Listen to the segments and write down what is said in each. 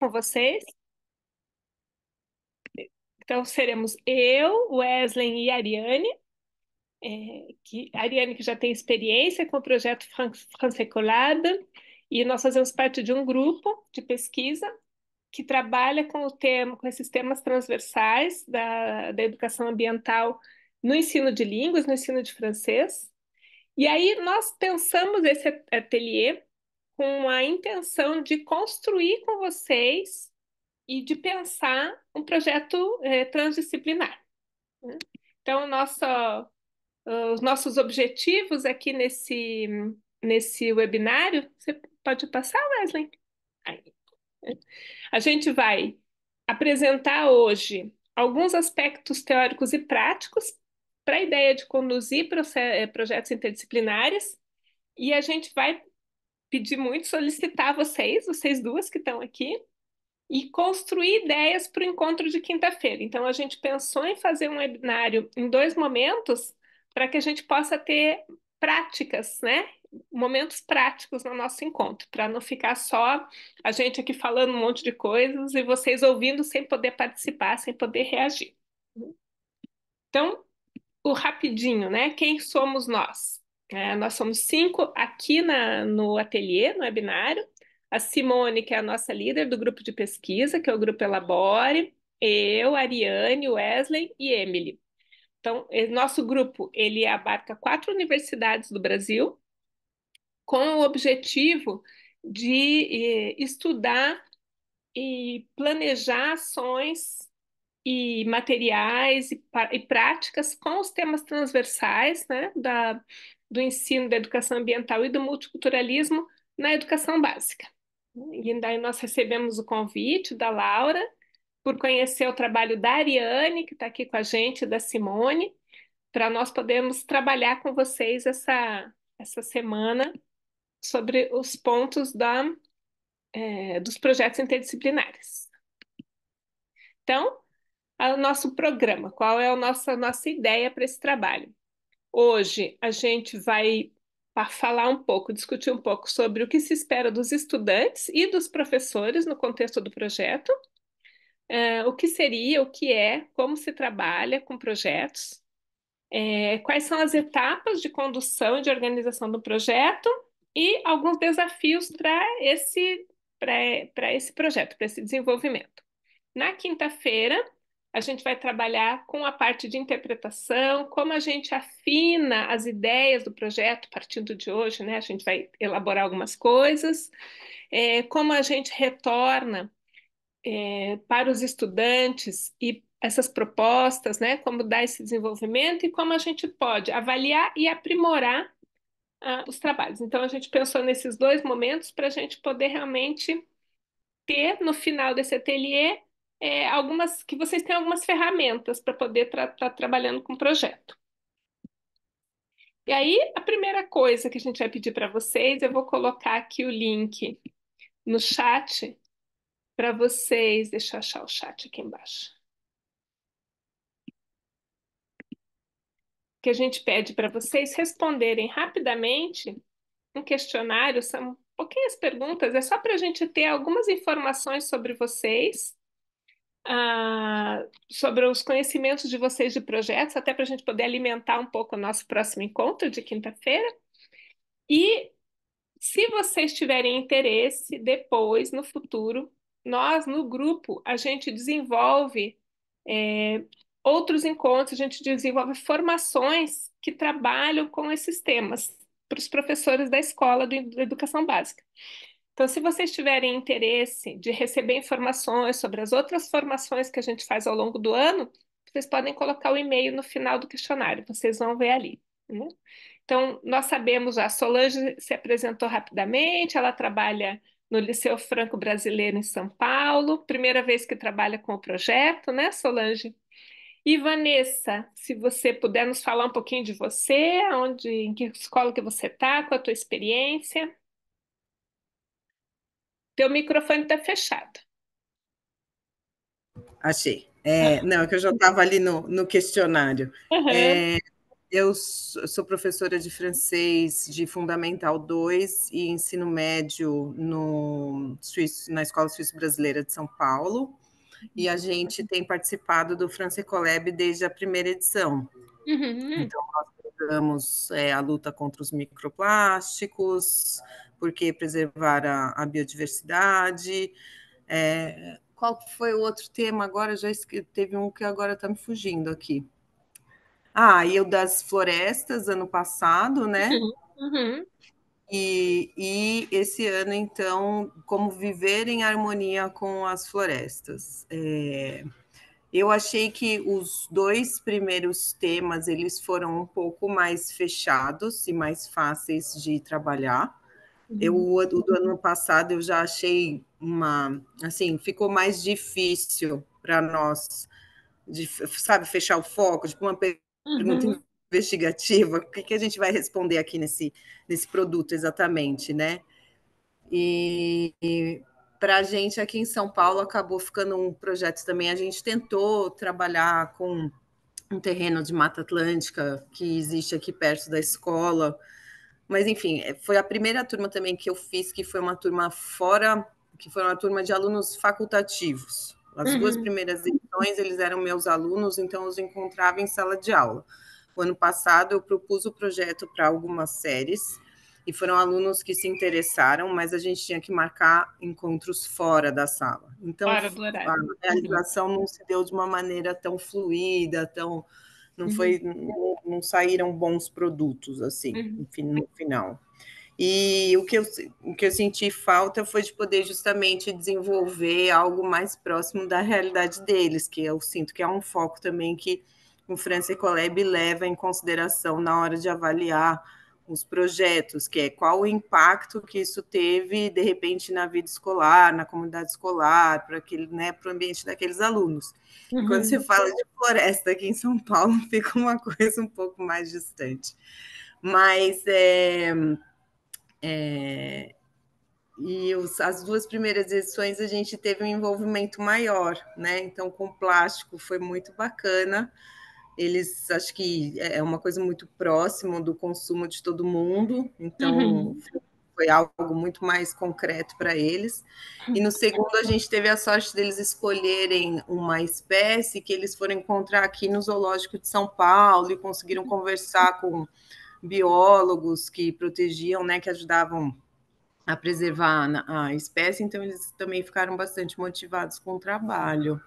com vocês. Então, seremos eu, Wesley e Ariane, a Ariane que já tem experiência com o projeto Francecolada, e nós fazemos parte de um grupo de pesquisa que trabalha com o tema, com esses temas transversais da educação ambiental no ensino de línguas, no ensino de francês. E aí nós pensamos esse ateliê com a intenção de construir com vocês e de pensar um projeto transdisciplinar, né? Então, os nossos objetivos aqui nesse webinário, você pode passar, Wesley? Aí. A gente vai apresentar hoje alguns aspectos teóricos e práticos para a ideia de conduzir projetos interdisciplinares, e a gente vai pedir muito, solicitar vocês duas que estão aqui, e construir ideias para o encontro de quinta-feira. Então, a gente pensou em fazer um webinário em dois momentos para que a gente possa ter práticas, né? Momentos práticos no nosso encontro, para não ficar só a gente aqui falando um monte de coisas e vocês ouvindo sem poder participar, sem poder reagir. Então, o rapidinho, né? Quem somos nós? Nós somos cinco aqui no ateliê, no webinário. A Simone, que é a nossa líder do grupo de pesquisa, que é o Grupo Elabore, eu, Ariane, Wesley e Emily. Então, nosso grupo, ele abarca 4 universidades do Brasil, com o objetivo de estudar e planejar ações e materiais e práticas com os temas transversais, né, do ensino da educação ambiental e do multiculturalismo na educação básica. E daí nós recebemos o convite da Laura por conhecer o trabalho da Ariane, que está aqui com a gente, da Simone, para nós podermos trabalhar com vocês essa semana sobre os pontos dos projetos interdisciplinares. Então, o nosso programa, qual é a nossa ideia para esse trabalho. Hoje a gente vai falar um pouco, discutir um pouco sobre o que se espera dos estudantes e dos professores no contexto do projeto, o que seria, o que é, como se trabalha com projetos, quais são as etapas de condução e de organização do projeto e alguns desafios para esse projeto, para esse desenvolvimento. Na quinta-feira, a gente vai trabalhar com a parte de interpretação, como a gente afina as ideias do projeto partindo de hoje, né? A gente vai elaborar algumas coisas, como a gente retorna para os estudantes e essas propostas, né? Como dar esse desenvolvimento e como a gente pode avaliar e aprimorar os trabalhos. Então, a gente pensou nesses dois momentos para a gente poder realmente ter no final desse ateliê que vocês tenham algumas ferramentas para poder estar trabalhando com o projeto. E aí, a primeira coisa que a gente vai pedir para vocês, eu vou colocar aqui o link no chat para vocês. Deixa eu achar o chat aqui embaixo. Que a gente pede para vocês responderem rapidamente um questionário, são pouquinhas perguntas, é só para a gente ter algumas informações sobre vocês, sobre os conhecimentos de vocês de projetos, até para a gente poder alimentar um pouco o nosso próximo encontro de quinta-feira. E se vocês tiverem interesse, depois, no futuro, nós, no grupo, a gente desenvolve outros encontros, a gente desenvolve formações que trabalham com esses temas para os professores da escola da educação básica. Então, se vocês tiverem interesse de receber informações sobre as outras formações que a gente faz ao longo do ano, vocês podem colocar o e-mail no final do questionário, vocês vão ver ali, né? Então, nós sabemos, a Solange se apresentou rapidamente, ela trabalha no Liceu Franco Brasileiro em São Paulo, primeira vez que trabalha com o projeto, né, Solange? E Vanessa, se você puder nos falar um pouquinho de você, em que escola que você está, com a tua experiência. Teu microfone está fechado. Achei. Não, é que eu já estava ali no questionário. Uhum. Sou professora de francês de Fundamental 2 e ensino médio no Suíço, na Escola Suíça Brasileira de São Paulo. E a gente tem participado do Francecolab desde a primeira edição. Uhum, Então, nós pegamos a luta contra os microplásticos, porque preservar a biodiversidade. Qual foi o outro tema? Agora já esqueci, teve um que agora está me fugindo aqui. E o das florestas, ano passado, né? uhum, uhum, E esse ano, então, como viver em harmonia com as florestas. Eu achei que os dois primeiros temas eles foram um pouco mais fechados e mais fáceis de trabalhar. uhum, O do ano passado eu já achei assim, ficou mais difícil para nós, sabe, fechar o foco, tipo uma pergunta uhum, investigativa, o que a gente vai responder aqui nesse produto exatamente, né? E para a gente aqui em São Paulo acabou ficando um projeto também. A gente tentou trabalhar com um terreno de Mata Atlântica que existe aqui perto da escola, mas enfim, foi a primeira turma também que eu fiz, que foi uma turma fora, que foi uma turma de alunos facultativos. As duas uhum. primeiras edições eles eram meus alunos, então eu os encontrava em sala de aula. O ano passado eu propus o projeto para algumas séries e foram alunos que se interessaram, mas a gente tinha que marcar encontros fora da sala. Então Fora do a horário. Uhum, realização não se deu de uma maneira tão fluida, tão não uhum, foi, não saíram bons produtos assim, uhum, enfim, no final. E o que eu senti falta foi de poder justamente desenvolver algo mais próximo da realidade deles, que eu sinto que é um foco também que o France Ecolab leva em consideração na hora de avaliar os projetos, que é qual o impacto que isso teve, de repente, na vida escolar, na comunidade escolar, para aquele, né, para o ambiente daqueles alunos. E quando você uhum, fala de floresta aqui em São Paulo, fica uma coisa um pouco mais distante. Mas as duas primeiras edições a gente teve um envolvimento maior, né? Então, com o plástico foi muito bacana. Eles acho que é uma coisa muito próxima do consumo de todo mundo, então uhum, foi algo muito mais concreto para eles. E no segundo, a gente teve a sorte deles escolherem uma espécie que eles foram encontrar aqui no Zoológico de São Paulo e conseguiram conversar com biólogos que protegiam, né, que ajudavam a preservar a espécie, então eles também ficaram bastante motivados com o trabalho.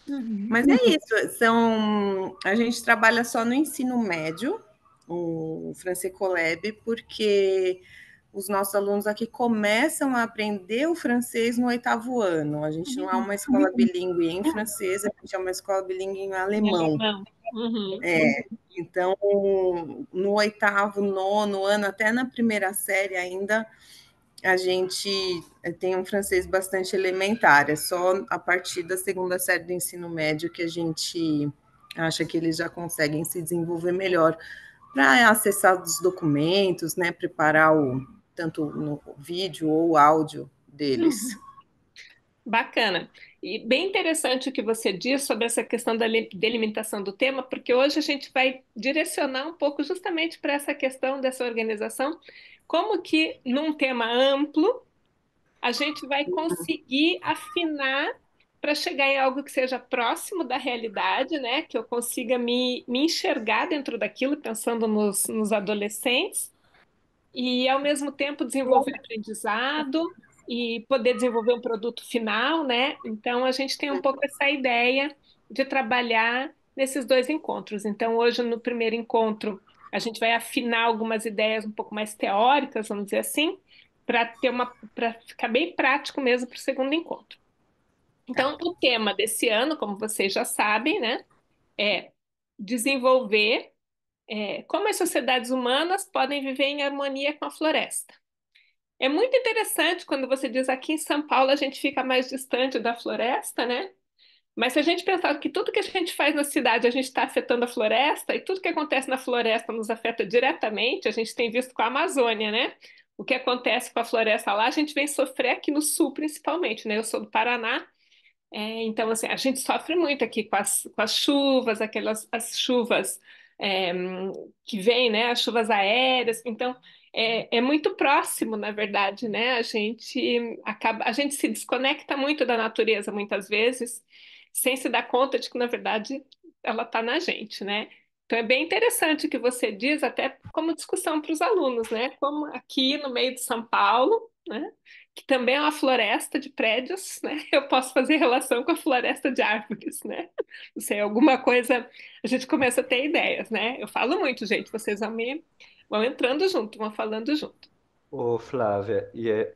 uhum, Mas é isso, a gente trabalha só no ensino médio, o Francecolab, porque os nossos alunos aqui começam a aprender o francês no oitavo ano. A gente não é uhum. uma escola bilíngue em francês, a gente é uma escola bilíngue em Em alemão. alemão. Uhum, Então, no oitavo, nono ano, até na primeira série ainda, a gente tem um francês bastante elementar, é só a partir da segunda série do ensino médio que a gente acha que eles já conseguem se desenvolver melhor para acessar os documentos, né, preparar tanto no vídeo ou o áudio deles. uhum. Bacana. E bem interessante o que você diz sobre essa questão da delimitação do tema, porque hoje a gente vai direcionar um pouco justamente para essa questão dessa organização, como que num tema amplo a gente vai conseguir afinar para chegar em algo que seja próximo da realidade, né? Que eu consiga me enxergar dentro daquilo, pensando nos adolescentes e ao mesmo tempo desenvolver aprendizado e poder desenvolver um produto final, né? Então a gente tem um pouco essa ideia de trabalhar nesses dois encontros. Então hoje no primeiro encontro a gente vai afinar algumas ideias um pouco mais teóricas, vamos dizer assim, para ficar bem prático mesmo para o segundo encontro. Então o tema desse ano, como vocês já sabem, né, é desenvolver como as sociedades humanas podem viver em harmonia com a floresta. É muito interessante quando você diz aqui em São Paulo a gente fica mais distante da floresta, né? Mas se a gente pensar que tudo que a gente faz na cidade a gente está afetando a floresta e tudo que acontece na floresta nos afeta diretamente, a gente tem visto com a Amazônia, né? O que acontece com a floresta lá, a gente vem sofrer aqui no sul principalmente, né? Eu sou do Paraná, então assim, a gente sofre muito aqui com as chuvas, aquelas as chuvas que vem, né, as chuvas aéreas. Então, é muito próximo, na verdade, né? A gente se desconecta muito da natureza muitas vezes, sem se dar conta de que, na verdade, ela está na gente, né? Então, é bem interessante o que você diz, até como discussão para os alunos, né? Como aqui no meio de São Paulo, né? Que também é uma floresta de prédios, né? Eu posso fazer relação com a floresta de árvores, né? Não sei, alguma coisa, a gente começa a ter ideias, né? Eu falo muito, gente, vocês vão entrando junto, vão falando junto. Ô, Flávia,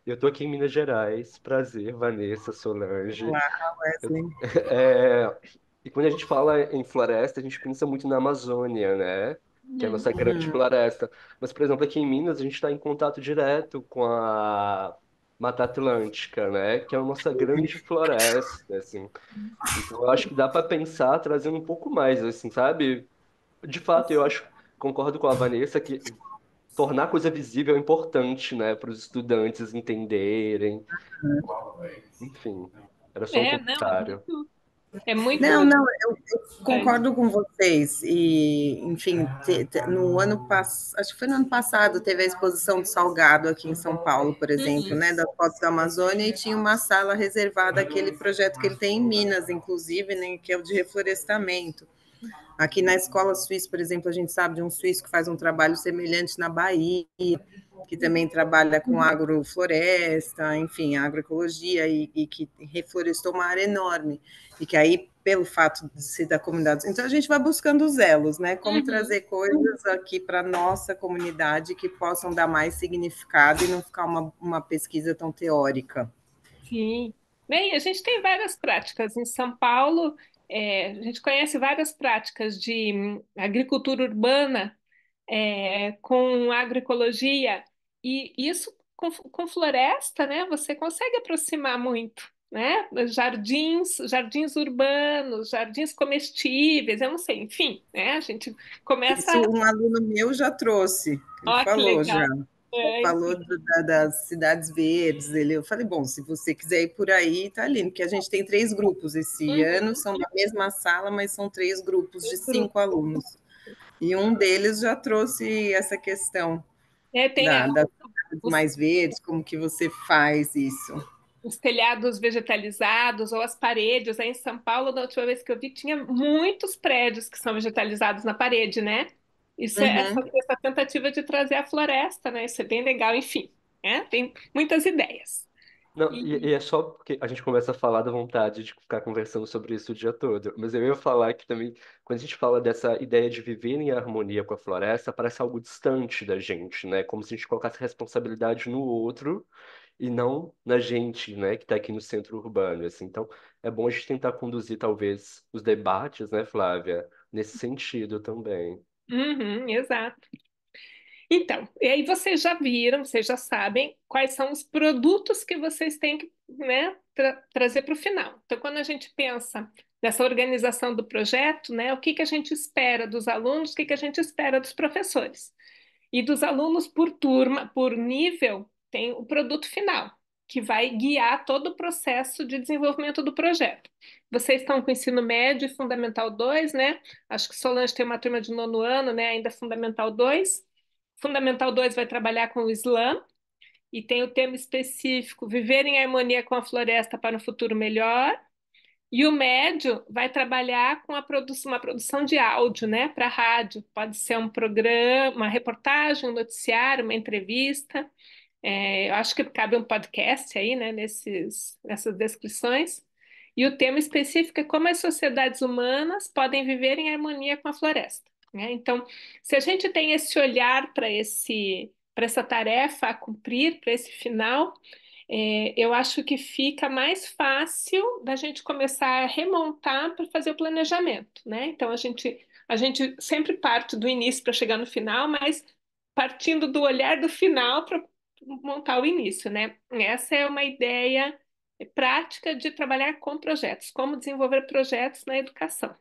eu tô aqui em Minas Gerais. Prazer, Vanessa, Solange. Olá, Eu- Wesley. é, e quando a gente fala em floresta, a gente pensa muito na Amazônia, né? Que é a nossa grande Uhum. floresta. Mas, por exemplo, aqui em Minas, a gente está em contato direto com a Mata Atlântica, né? Que é a nossa grande floresta, assim. Então, eu acho que dá para pensar trazendo um pouco mais, assim, sabe? De fato, eu acho, concordo com a Vanessa que tornar a coisa visível é importante, né, para os estudantes entenderem. Enfim, era só um Não, é comentário. muito, é muito Não, não, eu importante. concordo com vocês. E, enfim, no ano passado, acho que foi no ano passado, teve a exposição do Salgado aqui em São Paulo, por exemplo, Uhum, né, das fotos da Amazônia, e tinha uma sala reservada àquele projeto que ele tem em Minas, inclusive, né, que é o de reflorestamento. Aqui na escola suíça, por exemplo, a gente sabe de um suíço que faz um trabalho semelhante na Bahia, que também trabalha com agrofloresta, enfim, agroecologia, e que reflorestou uma área enorme. E que aí, pelo fato de ser da comunidade. Então, a gente vai buscando os elos, né? Como uhum, trazer coisas aqui para a nossa comunidade que possam dar mais significado e não ficar uma pesquisa tão teórica. sim. Bem, a gente tem várias práticas. Em São Paulo, a gente conhece várias práticas de agricultura urbana com agroecologia, e isso com floresta, né? Você consegue aproximar muito, né? Jardins urbanos, jardins comestíveis, eu não sei, enfim, né? A gente começa. Isso um aluno meu já trouxe, ele Ó, que falou já. legal. Falou das cidades verdes. Eu falei, bom, se você quiser ir por aí, tá lindo, porque a gente tem 3 grupos esse ano, Uhum, são da mesma sala, mas são 3 grupos de esse grupo. 5 alunos. E um deles já trouxe essa questão Tem das cidades os, mais verdes, como que você faz isso. os telhados vegetalizados ou as paredes. Aí em São Paulo, da última vez que eu vi, tinha muitos prédios que são vegetalizados na parede, né? Isso é Uhum. essa tentativa de trazer a floresta, né? Isso é bem legal, enfim, né? Tem muitas ideias. Não, E, e é só porque a gente começa a falar da vontade de ficar conversando sobre isso o dia todo. Mas eu ia falar que também, quando a gente fala dessa ideia de viver em harmonia com a floresta, parece algo distante da gente, né? Como se a gente colocasse responsabilidade no outro e não na gente, né, que está aqui no centro urbano, assim. Então, é bom a gente tentar conduzir, talvez, os debates, né, Flávia, nesse sentido também. uhum, exato. Então, e aí vocês já viram, vocês já sabem quais são os produtos que vocês têm que, né, trazer para o final. Então, quando a gente pensa nessa organização do projeto, né, o que que a gente espera dos alunos, o que que a gente espera dos professores. E dos alunos por turma, por nível, tem o produto final, que vai guiar todo o processo de desenvolvimento do projeto. Vocês estão com ensino médio e Fundamental 2, né? Acho que Solange tem uma turma de nono ano, né? Ainda Fundamental 2. Fundamental 2 vai trabalhar com o Islã e tem o tema específico Viver em harmonia com a floresta para um futuro melhor. E o médio vai trabalhar com uma produção de áudio, né, para rádio. Pode ser um programa, uma reportagem, um noticiário, uma entrevista. Eu acho que cabe um podcast aí, né, nessas descrições. E o tema específico é como as sociedades humanas podem viver em harmonia com a floresta, né? Então, se a gente tem esse olhar para essa tarefa a cumprir, para esse final, eu acho que fica mais fácil da gente começar a remontar para fazer o planejamento, né? Então, a gente sempre parte do início para chegar no final, mas partindo do olhar do final para montar o início, né? Essa é uma ideia prática de trabalhar com projetos, como desenvolver projetos na educação.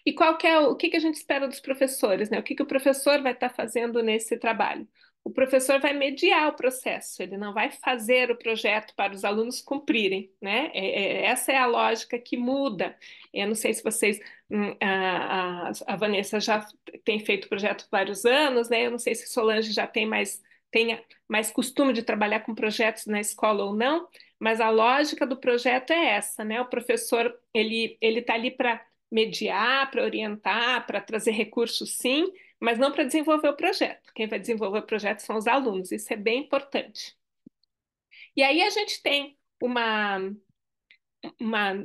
E qual que é o que que a gente espera dos professores, né? O que que o professor vai estar fazendo nesse trabalho? o professor vai mediar o processo, ele não vai fazer o projeto para os alunos cumprirem, né? Essa é a lógica que muda. Eu não sei se vocês, a Vanessa já tem feito projeto há vários anos, né? Eu não sei se Solange já tenha mais costume de trabalhar com projetos na escola ou não, mas a lógica do projeto é essa, né? O professor, ele está ali para mediar, para orientar, para trazer recursos, sim, mas não para desenvolver o projeto. Quem vai desenvolver o projeto são os alunos, isso é bem importante. E aí a gente tem uma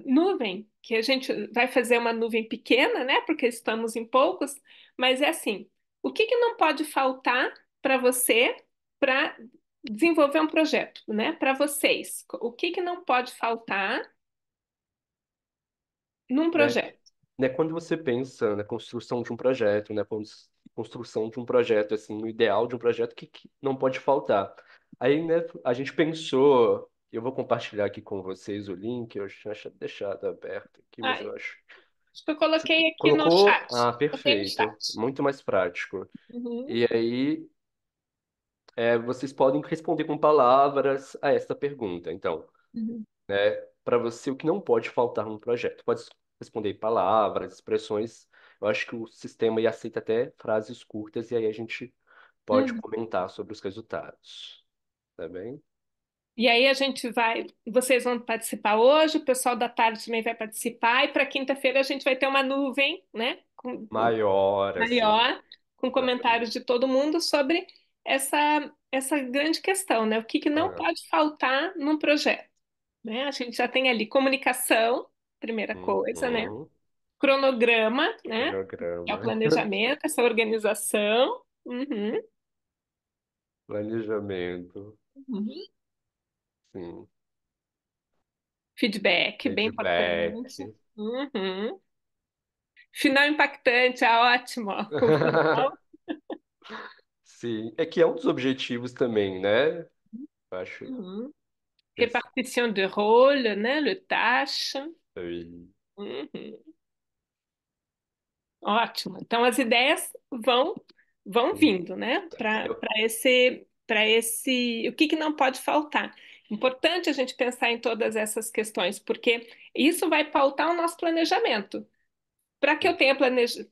nuvem, que a gente vai fazer uma nuvem pequena, né? Porque estamos em poucos, mas é assim: o que que não pode faltar para você para desenvolver um projeto, né? Para vocês, o que que não pode faltar num Né? projeto? Né, quando você pensa na construção de um projeto, né, construção de um projeto, assim, no ideal de um projeto, que não pode faltar? Aí, né, a gente pensou, eu vou compartilhar aqui com vocês o link, eu tinha deixado aberto aqui, Ah, mas eu acho. acho que eu coloquei aqui no Colocou? chat. Ah, Coloquei no perfeito. chat. Muito mais prático. Uhum, E aí, vocês podem responder com palavras a esta pergunta. Então, uhum, né? Para você, o que não pode faltar num projeto? Pode responder em palavras, expressões. Eu acho que o sistema ia aceita até frases curtas e aí a gente pode uhum. comentar sobre os resultados. Tá bem? E aí vocês vão participar hoje, o pessoal da tarde também vai participar, e para quinta-feira a gente vai ter uma nuvem, né, Maior, assim. maior, com comentários Exatamente. de todo mundo sobre essa grande questão, né? O que que não Ah, pode faltar num projeto, né? A gente já tem ali comunicação, primeira coisa, né? uhum. Cronograma, né? Que é o Cronograma. planejamento, essa organização. Uhum, Planejamento. uhum. Sim. Feedback, bem Feedback. importante. Uhum. Final impactante, ótimo. O final. Sim. É que é um dos objetivos também, né? Eu acho. Uhum. Esse- Répartition de rôle, né? Le tâche. aí. Uhum. Ótimo. Então as ideias vão Sim. vindo, né? Para Eu- esse o que que não pode faltar. Importante a gente pensar em todas essas questões, porque isso vai pautar o nosso planejamento. Para que eu tenha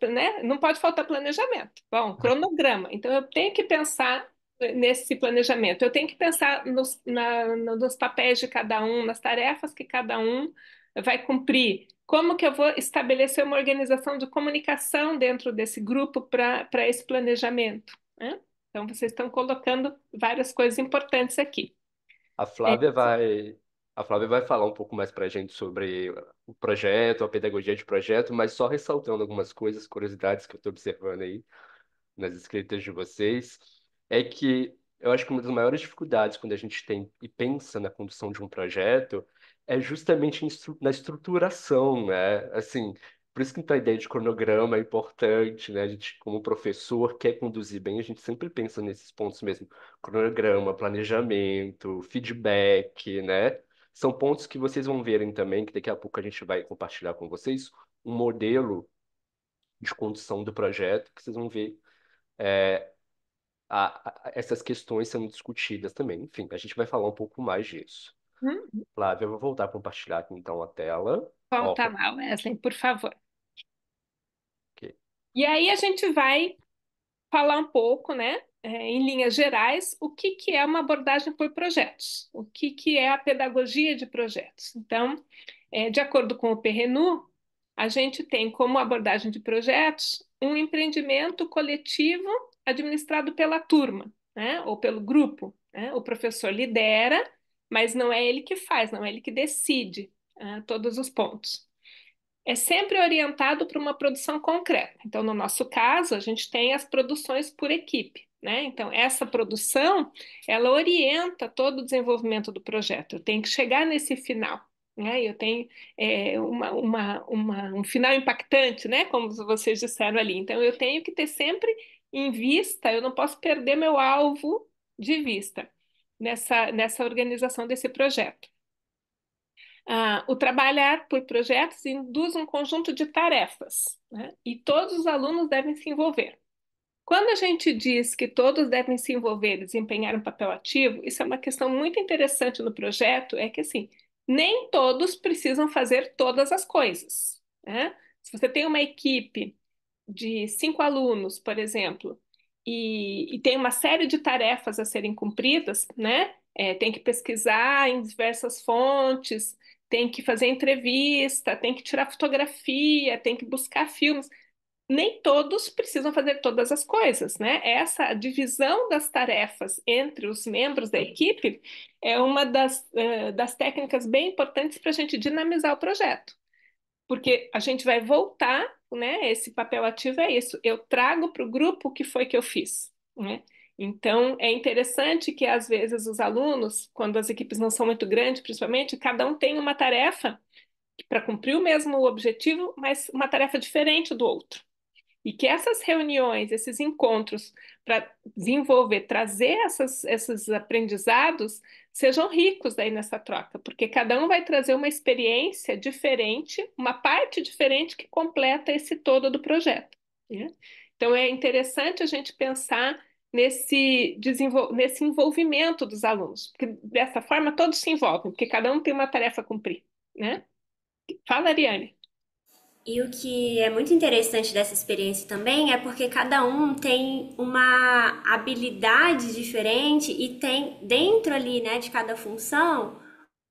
né? Não pode faltar planejamento. Bom, cronograma. Então eu tenho que pensar nesse planejamento. Eu tenho que pensar nos papéis de cada um, nas tarefas que cada um vai cumprir. Como que eu vou estabelecer uma organização de comunicação dentro desse grupo para esse planejamento, né? Então vocês estão colocando várias coisas importantes aqui. A É, Flávia vai, a Flávia vai falar um pouco mais para a gente sobre o projeto, a pedagogia de projeto, mas só ressaltando algumas coisas, curiosidades que eu estou observando aí nas escritas de vocês, é que eu acho que uma das maiores dificuldades quando a gente tem e pensa na condução de um projeto é justamente na estruturação, né? Assim, por isso que então a ideia de cronograma é importante, né? A gente, como professor, quer conduzir bem, a gente sempre pensa nesses pontos mesmo. Cronograma, planejamento, feedback, né? São pontos que vocês vão verem também, que daqui a pouco a gente vai compartilhar com vocês, um modelo de condução do projeto, que vocês vão ver essas questões sendo discutidas também. Enfim, a gente vai falar um pouco mais disso. Flávia, eu vou voltar a compartilhar aqui então a tela. Ó, Volta lá, Wesley, por favor. ok. E aí a gente vai falar um pouco, né, em linhas gerais, o que que é uma abordagem por projetos, o que que é a pedagogia de projetos. Então, de acordo com o PRNU, a gente tem como abordagem de projetos um empreendimento coletivo administrado pela turma, né, ou pelo grupo, né? O professor lidera, mas não é ele que faz, não é ele que decide, todos os pontos. É sempre orientado para uma produção concreta. Então, no nosso caso, a gente tem as produções por equipe, né? Então, essa produção, ela orienta todo o desenvolvimento do projeto. Eu tenho que chegar nesse final, né? Eu tenho um final impactante, né? Como vocês disseram ali. Então, eu tenho que ter sempre em vista, eu não posso perder meu alvo de vista nessa organização desse projeto. O trabalhar por projetos induz um conjunto de tarefas, né? E todos os alunos devem se envolver. Quando a gente diz que todos devem se envolver e desempenhar um papel ativo, isso é uma questão muito interessante no projeto, é que assim, nem todos precisam fazer todas as coisas, né? Se você tem uma equipe de 5 alunos, por exemplo, e tem uma série de tarefas a serem cumpridas, né? Tem que pesquisar em diversas fontes, tem que fazer entrevista, tem que tirar fotografia, tem que buscar filmes. Nem todos precisam fazer todas as coisas, né? Essa divisão das tarefas entre os membros da equipe é uma das técnicas bem importantes para a gente dinamizar o projeto, porque a gente vai voltar, né? Esse papel ativo é isso. Eu trago para o grupo o que foi que eu fiz, né? Então, é interessante que, às vezes, os alunos, quando as equipes não são muito grandes, principalmente, cada um tem uma tarefa para cumprir o mesmo objetivo, mas uma tarefa diferente do outro. E que essas reuniões, esses encontros, para desenvolver, trazer esses aprendizados, sejam ricos daí nessa troca, porque cada um vai trazer uma experiência diferente, uma parte diferente que completa esse todo do projeto, né? Então é interessante a gente pensar nesse envolvimento dos alunos, porque dessa forma todos se envolvem, porque cada um tem uma tarefa a cumprir, né? Fala, Ariane. E o que é muito interessante dessa experiência também é porque cada um tem uma habilidade diferente e tem dentro ali, né, de cada função,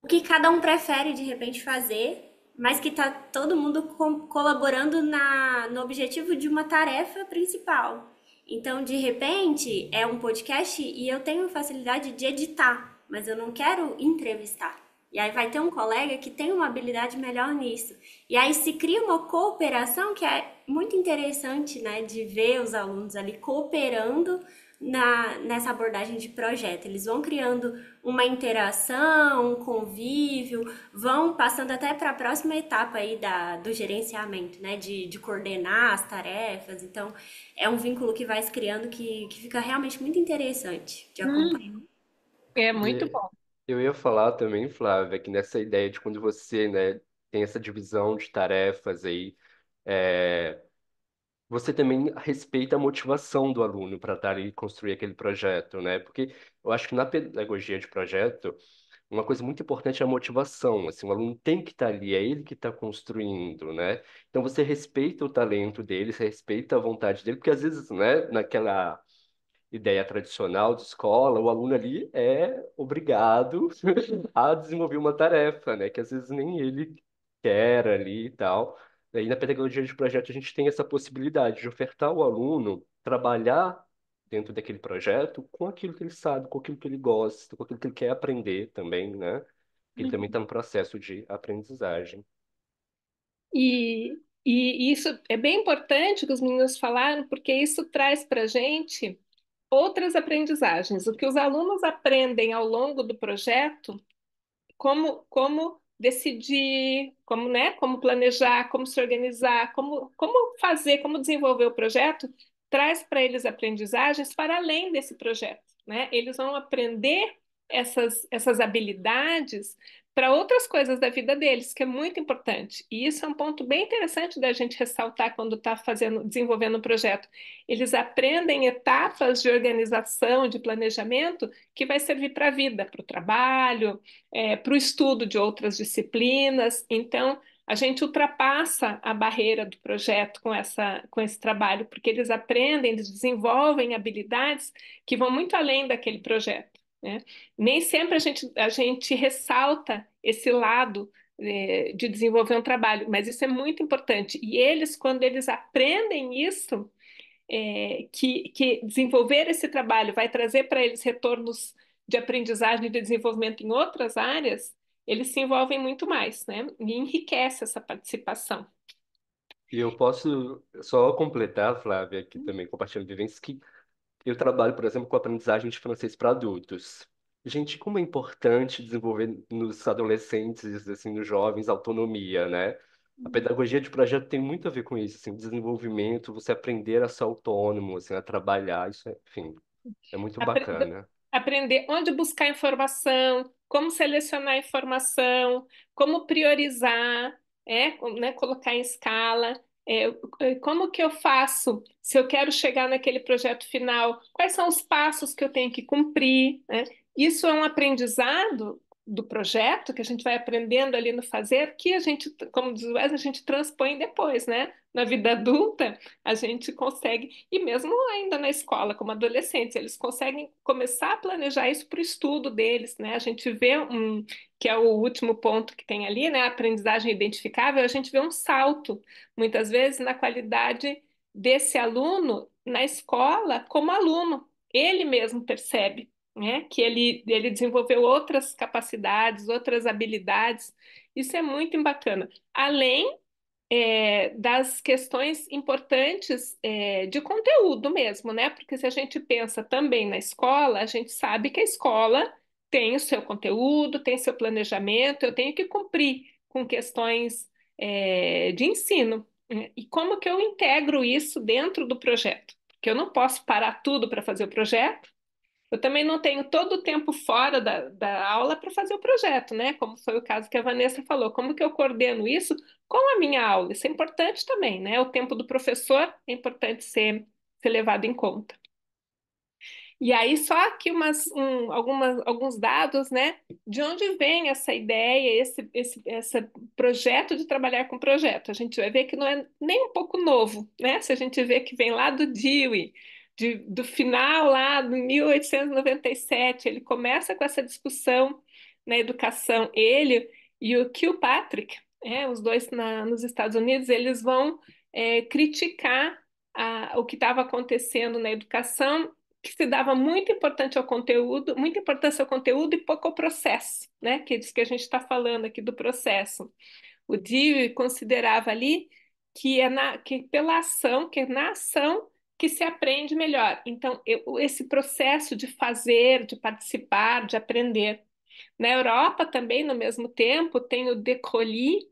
o que cada um prefere de repente fazer, mas que tá todo mundo colaborando no objetivo de uma tarefa principal. Então, de repente, é um podcast e eu tenho facilidade de editar, mas eu não quero entrevistar. E aí vai ter um colega que tem uma habilidade melhor nisso. E aí se cria uma cooperação que é muito interessante, né, de ver os alunos ali cooperando nessa abordagem de projeto. Eles vão criando uma interação, um convívio, vão passando até para a próxima etapa aí do gerenciamento, né, de coordenar as tarefas. Então, é um vínculo que vai se criando que fica realmente muito interessante de acompanhar. É muito E bom. eu ia falar também, Flávia, que nessa ideia de quando você, né, tem essa divisão de tarefas aí, é, você também respeita a motivação do aluno para estar ali e construir aquele projeto, né? Porque eu acho que na pedagogia de projeto, uma coisa muito importante é a motivação. Assim, o aluno tem que estar ali, é ele que está construindo, né? Então você respeita o talento dele, você respeita a vontade dele, porque às vezes, né, naquela ideia tradicional de escola, o aluno ali é obrigado a desenvolver uma tarefa, né? Que às vezes nem ele quer ali e tal. E na pedagogia de projeto a gente tem essa possibilidade de ofertar ao aluno trabalhar dentro daquele projeto com aquilo que ele sabe, com aquilo que ele gosta, com aquilo que ele quer aprender também, né? Ele também está no processo de aprendizagem. E isso é bem importante que os meninos falaram, porque isso traz para a gente outras aprendizagens. O que os alunos aprendem ao longo do projeto, como decidir, como, né, como planejar, como se organizar, como fazer, como desenvolver o projeto, traz para eles aprendizagens para além desse projeto, né? Eles vão aprender essas habilidades para outras coisas da vida deles, que é muito importante. E isso é um ponto bem interessante da gente ressaltar quando está desenvolvendo um projeto. Eles aprendem etapas de organização, de planejamento, que vai servir para a vida, para o trabalho, para o estudo de outras disciplinas. Então, a gente ultrapassa a barreira do projeto com esse trabalho, porque eles aprendem, eles desenvolvem habilidades que vão muito além daquele projeto, né? Nem sempre a gente ressalta esse lado, de desenvolver um trabalho, mas isso é muito importante. E eles, quando eles aprendem isso, que desenvolver esse trabalho vai trazer para eles retornos de aprendizagem e de desenvolvimento em outras áreas, eles se envolvem muito mais, né? E enriquece essa participação. E eu posso só completar, Flávia, aqui também compartilhando vivências, que eu trabalho, por exemplo, com aprendizagem de francês para adultos. Gente, como é importante desenvolver nos adolescentes, assim, nos jovens, autonomia, né? A pedagogia de projeto tem muito a ver com isso, assim, desenvolvimento, você aprender a ser autônomo, assim, a trabalhar, isso, enfim, é muito Apre- bacana. Aprender onde buscar informação, como selecionar informação, como priorizar, né, colocar em escala. como que eu faço se eu quero chegar naquele projeto final? Quais são os passos que eu tenho que cumprir, né? Isso é um aprendizado do projeto que a gente vai aprendendo ali no fazer, que a gente, como diz o Wes, a gente transpõe depois, né? Na vida adulta, a gente consegue, e mesmo ainda na escola, como adolescentes, eles conseguem começar a planejar isso para o estudo deles, né? A gente vê que é o último ponto que tem ali, né? A aprendizagem identificável, a gente vê um salto, muitas vezes, na qualidade desse aluno na escola como aluno. Ele mesmo percebe, né? Que ele desenvolveu outras capacidades, outras habilidades. Isso é muito bacana. Além das questões importantes de conteúdo mesmo, né? Porque se a gente pensa também na escola, a gente sabe que a escola tem o seu conteúdo, tem seu planejamento, eu tenho que cumprir com questões de ensino, né? E como que eu integro isso dentro do projeto? Porque eu não posso parar tudo para fazer o projeto, eu também não tenho todo o tempo fora da aula para fazer o projeto, né? Como foi o caso que a Vanessa falou. Como que eu coordeno isso com a minha aula? Isso é importante também, né? O tempo do professor é importante ser levado em conta. E aí, só aqui alguns dados, né? De onde vem essa ideia, esse projeto de trabalhar com projeto? A gente vai ver que não é nem um pouco novo, né? Se a gente vê que vem lá do Dewey, do final lá de 1897, ele começa com essa discussão na educação. Ele e o Kilpatrick, os dois nos Estados Unidos, eles vão criticar o que estava acontecendo na educação, que se dava muito importante ao conteúdo, muita importância ao conteúdo e pouco ao processo, né? Que é disso que a gente está falando aqui do processo. O Dewey considerava ali que pela ação, que é na ação que se aprende melhor. Então, esse processo de fazer, de participar, de aprender. Na Europa também, no mesmo tempo, tem o De Crowley,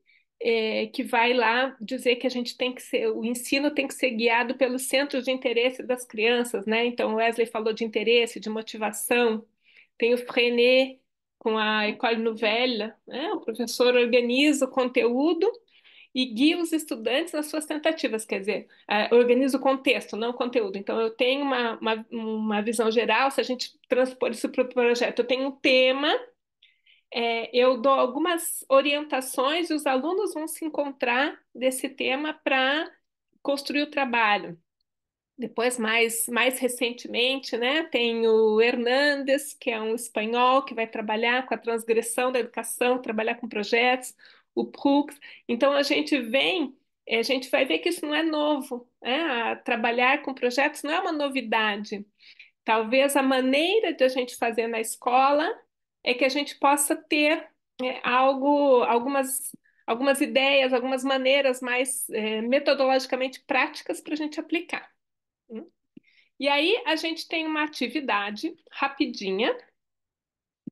que vai lá dizer que a gente tem que ser, o ensino tem que ser guiado pelos centros de interesse das crianças, né? Então, Wesley falou de interesse, de motivação. Tem o Freinet com a École Nouvelle, né? O professor organiza o conteúdo e guia os estudantes nas suas tentativas, quer dizer, organiza o contexto, não o conteúdo. Então, eu tenho uma visão geral, se a gente transpor isso para o projeto, eu tenho um tema, eu dou algumas orientações e os alunos vão se encontrar desse tema para construir o trabalho. Depois, mais recentemente, né, tem o Hernández, que é um espanhol que vai trabalhar com a transgressão da educação, trabalhar com projetos, o Prux. Então, a gente vai ver que isso não é novo, né? Trabalhar com projetos não é uma novidade. Talvez a maneira de a gente fazer na escola é que a gente possa ter algumas ideias, algumas maneiras mais metodologicamente práticas para a gente aplicar. E aí a gente tem uma atividade rapidinha,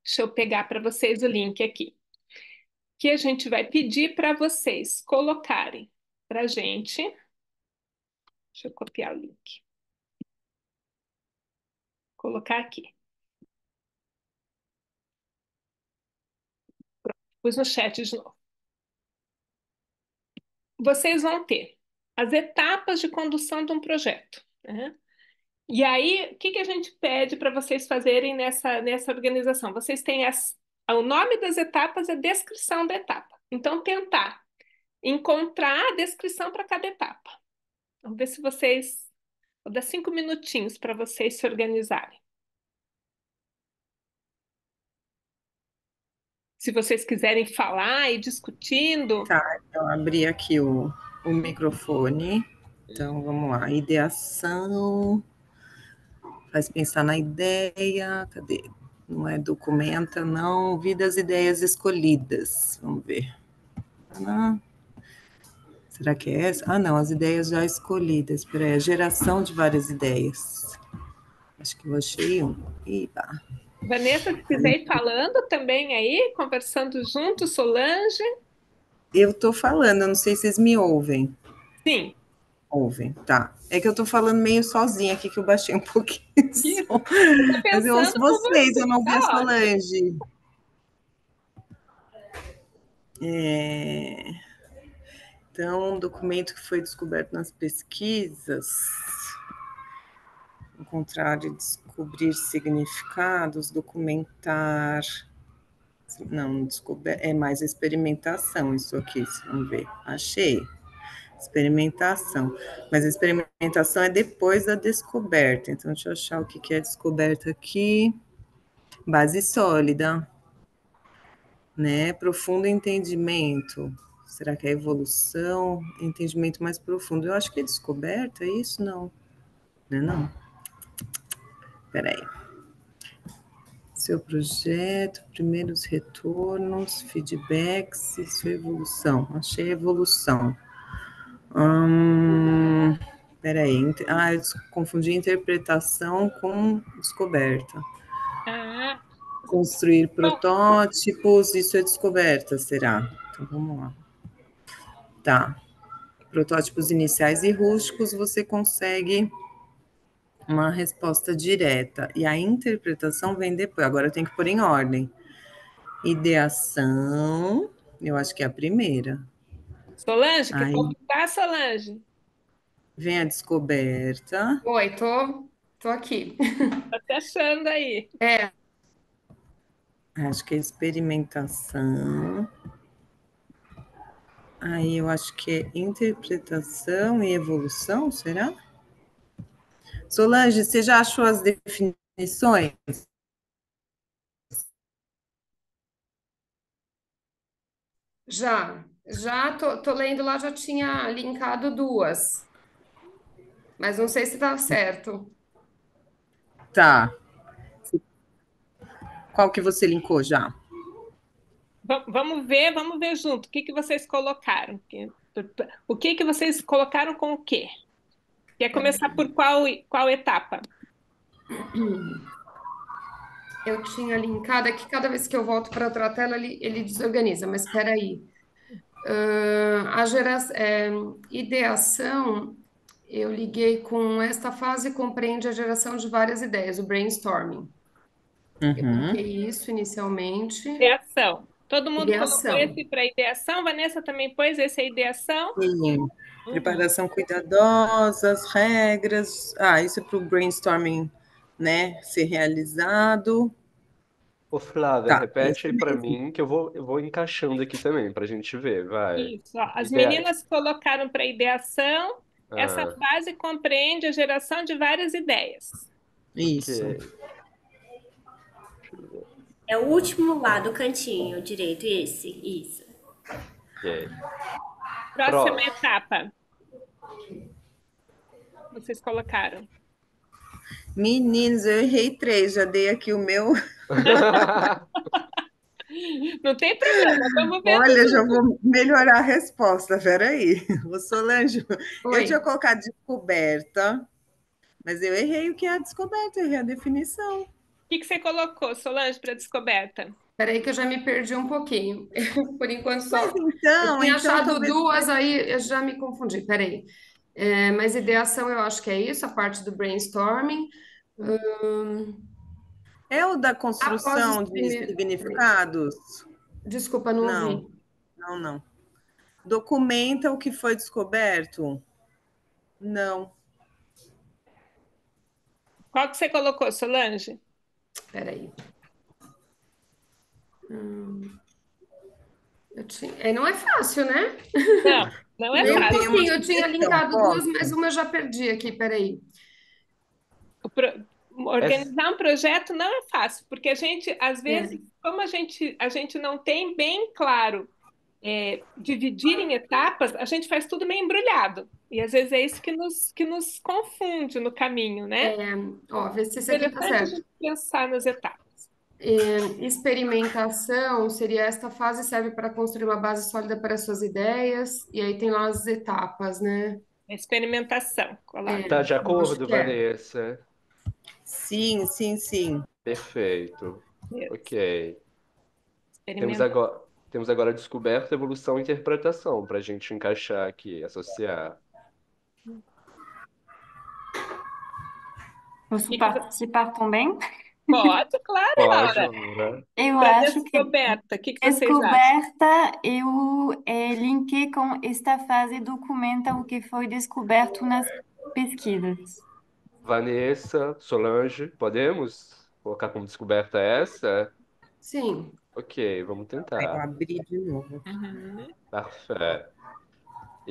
deixa eu pegar para vocês o link aqui, que a gente vai pedir para vocês colocarem para a gente. Deixa eu copiar o link. Colocar aqui. Pus no chat de novo. Vocês vão ter as etapas de condução de um projeto, né? E aí, o que que a gente pede para vocês fazerem nessa organização? Vocês têm o nome das etapas e a descrição da etapa. Então, tentar encontrar a descrição para cada etapa. Vamos ver se vocês... Vou dar 5 minutinhos para vocês se organizarem. Se vocês quiserem falar e ir discutindo. Tá, eu abri aqui o microfone. Então, vamos lá. Ideação. Faz pensar na ideia. Cadê? Não é documenta, não. Vidas, ideias escolhidas. Vamos ver. Será que é essa? Ah, não, as ideias já escolhidas. Espera aí, a geração de várias ideias. Acho que eu achei um. Iba. Vanessa, se quiser ir falando também aí, conversando junto, Solange. Eu estou falando, eu não sei se vocês me ouvem. Sim. Ouvem, tá. É que eu estou falando meio sozinha aqui, que eu baixei um pouquinho. Mas eu ouço vocês, eu não ouvi a Solange. Então, um documento que foi descoberto nas pesquisas, encontrar e descobrir significados, documentar. Não, é mais experimentação isso aqui, vamos ver. Achei. Experimentação. Mas a experimentação é depois da descoberta. Então, deixa eu achar o que é descoberta aqui. Base sólida, né? Profundo entendimento. Será que é evolução? Entendimento mais profundo. Eu acho que é descoberta, é isso? Não. Não é não? Peraí. Seu projeto, primeiros retornos, feedbacks e sua evolução. Achei evolução. Peraí. Eu confundi interpretação com descoberta. Ah, Construir bom, protótipos, isso é descoberta, será? Então, vamos lá. Tá. Protótipos iniciais e rústicos, você consegue uma resposta direta. E a interpretação vem depois. Agora eu tenho que pôr em ordem. Ideação, eu acho que é a primeira. Solange, quer Aí palpitar, Solange? vem a descoberta. Oi, tô aqui. Tá se achando aí. Acho que é experimentação. Aí eu acho que é interpretação e evolução, será? Solange, você já achou as definições? Já tô lendo lá, já tinha linkado duas, mas não sei se tá certo. Tá. Qual que você linkou já? Vamos ver junto. O que que vocês colocaram? O que que vocês colocaram com o quê? Quer começar por qual etapa? Eu tinha linkado, é que cada vez que eu volto para outra tela, ele desorganiza, mas espera aí. Ideação, eu liguei com esta fase compreende a geração de várias ideias, o brainstorming. Eu Uhum. linkei isso inicialmente. Ideação. Todo mundo colocou Ideação. esse para ideação. Vanessa também pôs esse é ideação. Sim. Uhum. Preparação cuidadosa, as regras. Isso é para o brainstorming, né, ser realizado. Ô, Flávia, Tá, repete esse aí pra mesmo. mim que eu vou encaixando aqui também, pra gente ver, vai. Isso. Ó. As Ideia. meninas colocaram para ideação. Essa Ah, fase compreende a geração de várias ideias. Isso. ok. Deixa eu ver. É o último lá do cantinho direito, esse, isso. Ok. Próxima Próximo. etapa. Vocês colocaram. Meninos, eu errei 3, já dei aqui o meu. Não tem problema, vamos vendo Olha, já junto. vou melhorar a resposta, peraí. Ô Solange, eu Oi. tinha colocado descoberta, mas eu errei o que é a descoberta, errei a definição. O que que você colocou, Solange, para descoberta? Peraí que eu já me perdi um pouquinho. Por enquanto Mas só. Eu então, tinha então achado talvez duas, aí eu já me confundi. Peraí. Mas ideação eu acho que é isso, a parte do brainstorming. é o da Após os construção de primeiros. significados? Desculpa, não Não, ouvi. não. Documenta o que foi descoberto? Não. Qual que você colocou, Solange? Peraí. Não é fácil, né? Não, não é Nem um Eu fácil. tenho uma pouquinho. Eu tinha sugestão, linkado duas, posso? mas uma eu já perdi aqui. Peraí. O pro- Essa- Organizar um projeto não é fácil, porque a gente, às É. vezes, como a gente não tem bem claro dividir em etapas, a gente faz tudo meio embrulhado. E às vezes é isso que nos confunde no caminho, né? Ó, vê se esse aqui tá Interessante a certo. gente pensar nas etapas. Experimentação seria esta fase serve para construir uma base sólida para suas ideias, e aí tem lá as etapas, né? A experimentação, coloca. Tá de Eu acho acordo, que é. Vanessa? Sim. Perfeito. Isso, Ok. Temos experimentação. agora, temos agora descoberta, evolução e interpretação para a gente encaixar aqui, associar. Posso Que que vo- participar também? Pode, claro, Pode, Laura. Laura. Eu Para acho que descoberta, o que que vocês acham? descoberta, eu linkei com esta fase documenta o que foi descoberto nas pesquisas. Vanessa, Solange, podemos colocar como descoberta essa? Sim. Ok, vamos Aí eu tentar. abri de novo. Uhum. Parfait.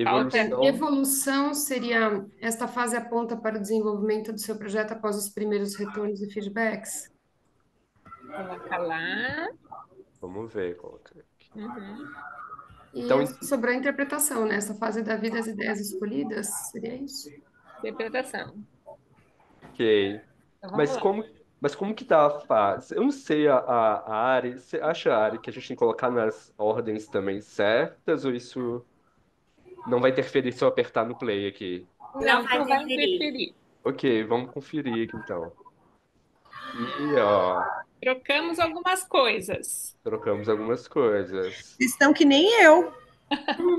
Falta. Evolução. Evolução seria, esta fase aponta para o desenvolvimento do seu projeto após os primeiros retornos e feedbacks? Coloca lá. Vamos ver. Coloca aqui. Uhum. E Então, sobrou a interpretação, né? Essa fase da vida, as ideias escolhidas, seria isso? Interpretação. ok. Então vamos Mas lá. como, mas como que tá a fase? Eu não sei a área. Você acha, Ari, que a gente tem que colocar nas ordens também certas, ou isso não vai interferir se eu apertar no play aqui? Não Não, vai não vai interferir. interferir. Ok, vamos conferir aqui então. E, ó, Trocamos algumas coisas. trocamos algumas coisas. Vocês estão que nem eu.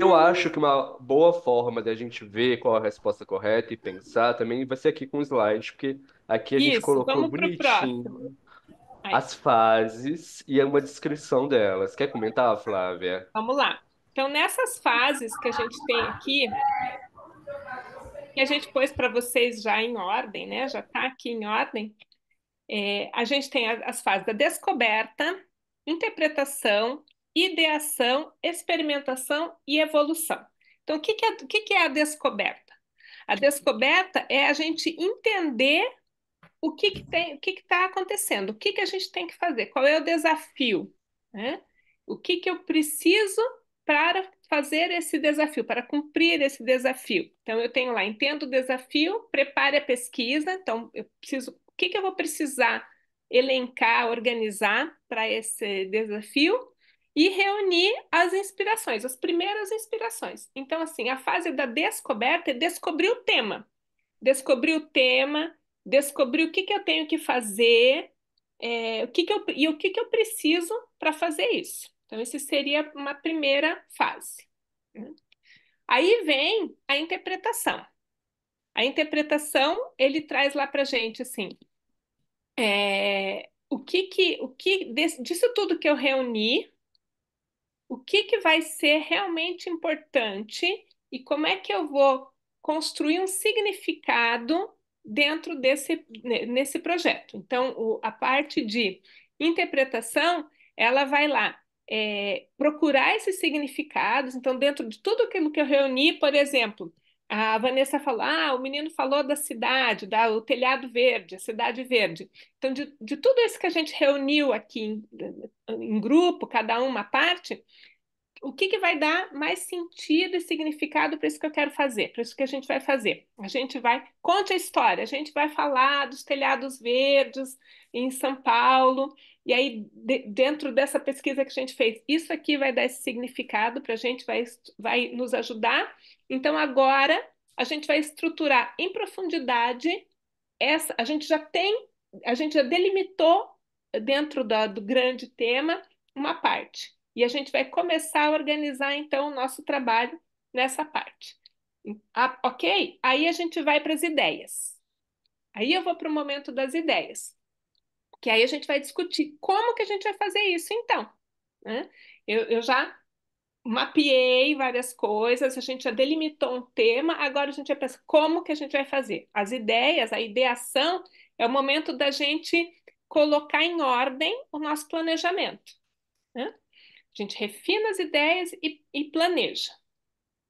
Eu acho que uma boa forma da gente ver qual a resposta correta e pensar também vai ser aqui com o slide, porque aqui a gente Isso, colocou vamos para o próximo. bonitinho Aí, as fases e é uma descrição delas. Quer comentar, Flávia? vamos lá. Então, nessas fases que a gente tem aqui, que a gente pôs para vocês já em ordem, né? Já está aqui em ordem. A gente tem as fases da descoberta, interpretação, ideação, experimentação e evolução. Então, o que que é a descoberta? A descoberta é a gente entender o que que tem, o que está acontecendo, o que que a gente tem que fazer, qual é o desafio, né? O que que eu preciso para fazer esse desafio, para cumprir esse desafio. Então, eu tenho lá, entendo o desafio, prepare a pesquisa. Então, eu preciso, o que que eu vou precisar elencar, organizar para esse desafio e reunir as inspirações, as primeiras inspirações. Então, assim, a fase da descoberta é descobrir o tema. Descobrir o tema, descobrir o que que eu tenho que fazer, o que que eu preciso para fazer isso. Então, isso seria uma primeira fase, né? Aí vem a interpretação. A interpretação, ele traz lá para gente, assim, disso tudo que eu reuni, o que que vai ser realmente importante e como é que eu vou construir um significado dentro nesse projeto. Então, a parte de interpretação, ela vai lá procurar esses significados. Então, dentro de tudo aquilo que eu reuni, por exemplo, a Vanessa falou, o menino falou da cidade, o telhado verde, a cidade verde. Então, de tudo isso que a gente reuniu aqui em grupo, cada uma parte, o que que vai dar mais sentido e significado para isso que eu quero fazer, para isso que a gente vai fazer? A gente vai, conte a história, a gente vai falar dos telhados verdes em São Paulo, e aí, dentro dessa pesquisa que a gente fez, isso aqui vai dar esse significado para a gente, vai nos ajudar. Então, agora, a gente vai estruturar em profundidade a gente já delimitou dentro do grande tema uma parte. E a gente vai começar a organizar, então, o nosso trabalho nessa parte. Ok? Aí a gente vai para as ideias. Aí eu vou para o momento das ideias. Que aí a gente vai discutir como que a gente vai fazer isso, então, né? Eu já mapeei várias coisas, a gente já delimitou um tema, agora a gente vai pensar como que a gente vai fazer. As ideias, a ideação, é o momento da gente colocar em ordem o nosso planejamento, né? A gente refina as ideias e planeja.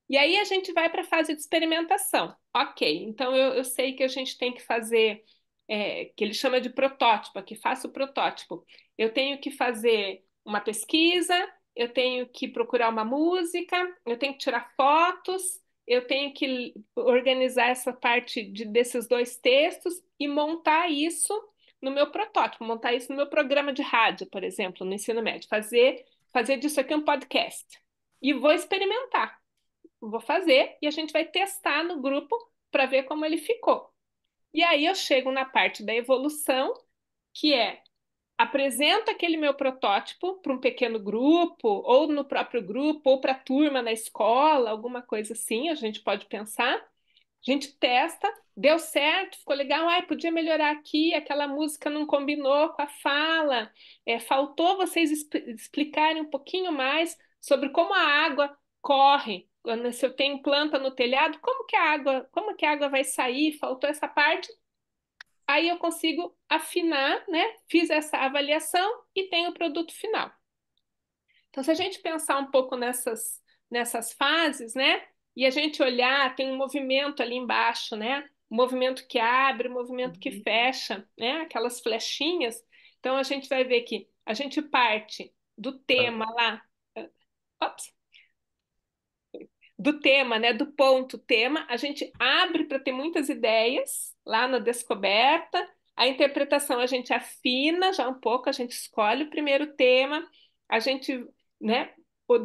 E aí a gente vai para a fase de experimentação. Ok, então eu sei que a gente tem que fazer, que ele chama de protótipo, que faça o protótipo. Eu tenho que fazer uma pesquisa, eu tenho que procurar uma música, eu tenho que tirar fotos, eu tenho que organizar essa parte desses dois textos e montar isso no meu protótipo, montar isso no meu programa de rádio, por exemplo, no ensino médio, fazer disso aqui um podcast. E vou experimentar. Vou fazer e a gente vai testar no grupo para ver como ele ficou. E aí eu chego na parte da evolução, que é apresento aquele meu protótipo para um pequeno grupo, ou no próprio grupo, ou para a turma na escola, alguma coisa assim, a gente pode pensar. A gente testa, deu certo, ficou legal, ai, podia melhorar aqui, aquela música não combinou com a fala, faltou vocês explicarem um pouquinho mais sobre como a água corre. Se eu tenho planta no telhado, como que a água vai sair? Faltou essa parte. Aí eu consigo afinar, né? Fiz essa avaliação e tenho o produto final. Então, se a gente pensar um pouco nessas fases, né? E a gente olhar, tem um movimento ali embaixo, né? O movimento que abre, o movimento que fecha, né? Aquelas flechinhas. Então, a gente vai ver que a gente parte do tema lá. Ops, do tema, né, do ponto tema, a gente abre para ter muitas ideias lá na descoberta. A interpretação a gente afina já um pouco, a gente escolhe o primeiro tema, a gente, né,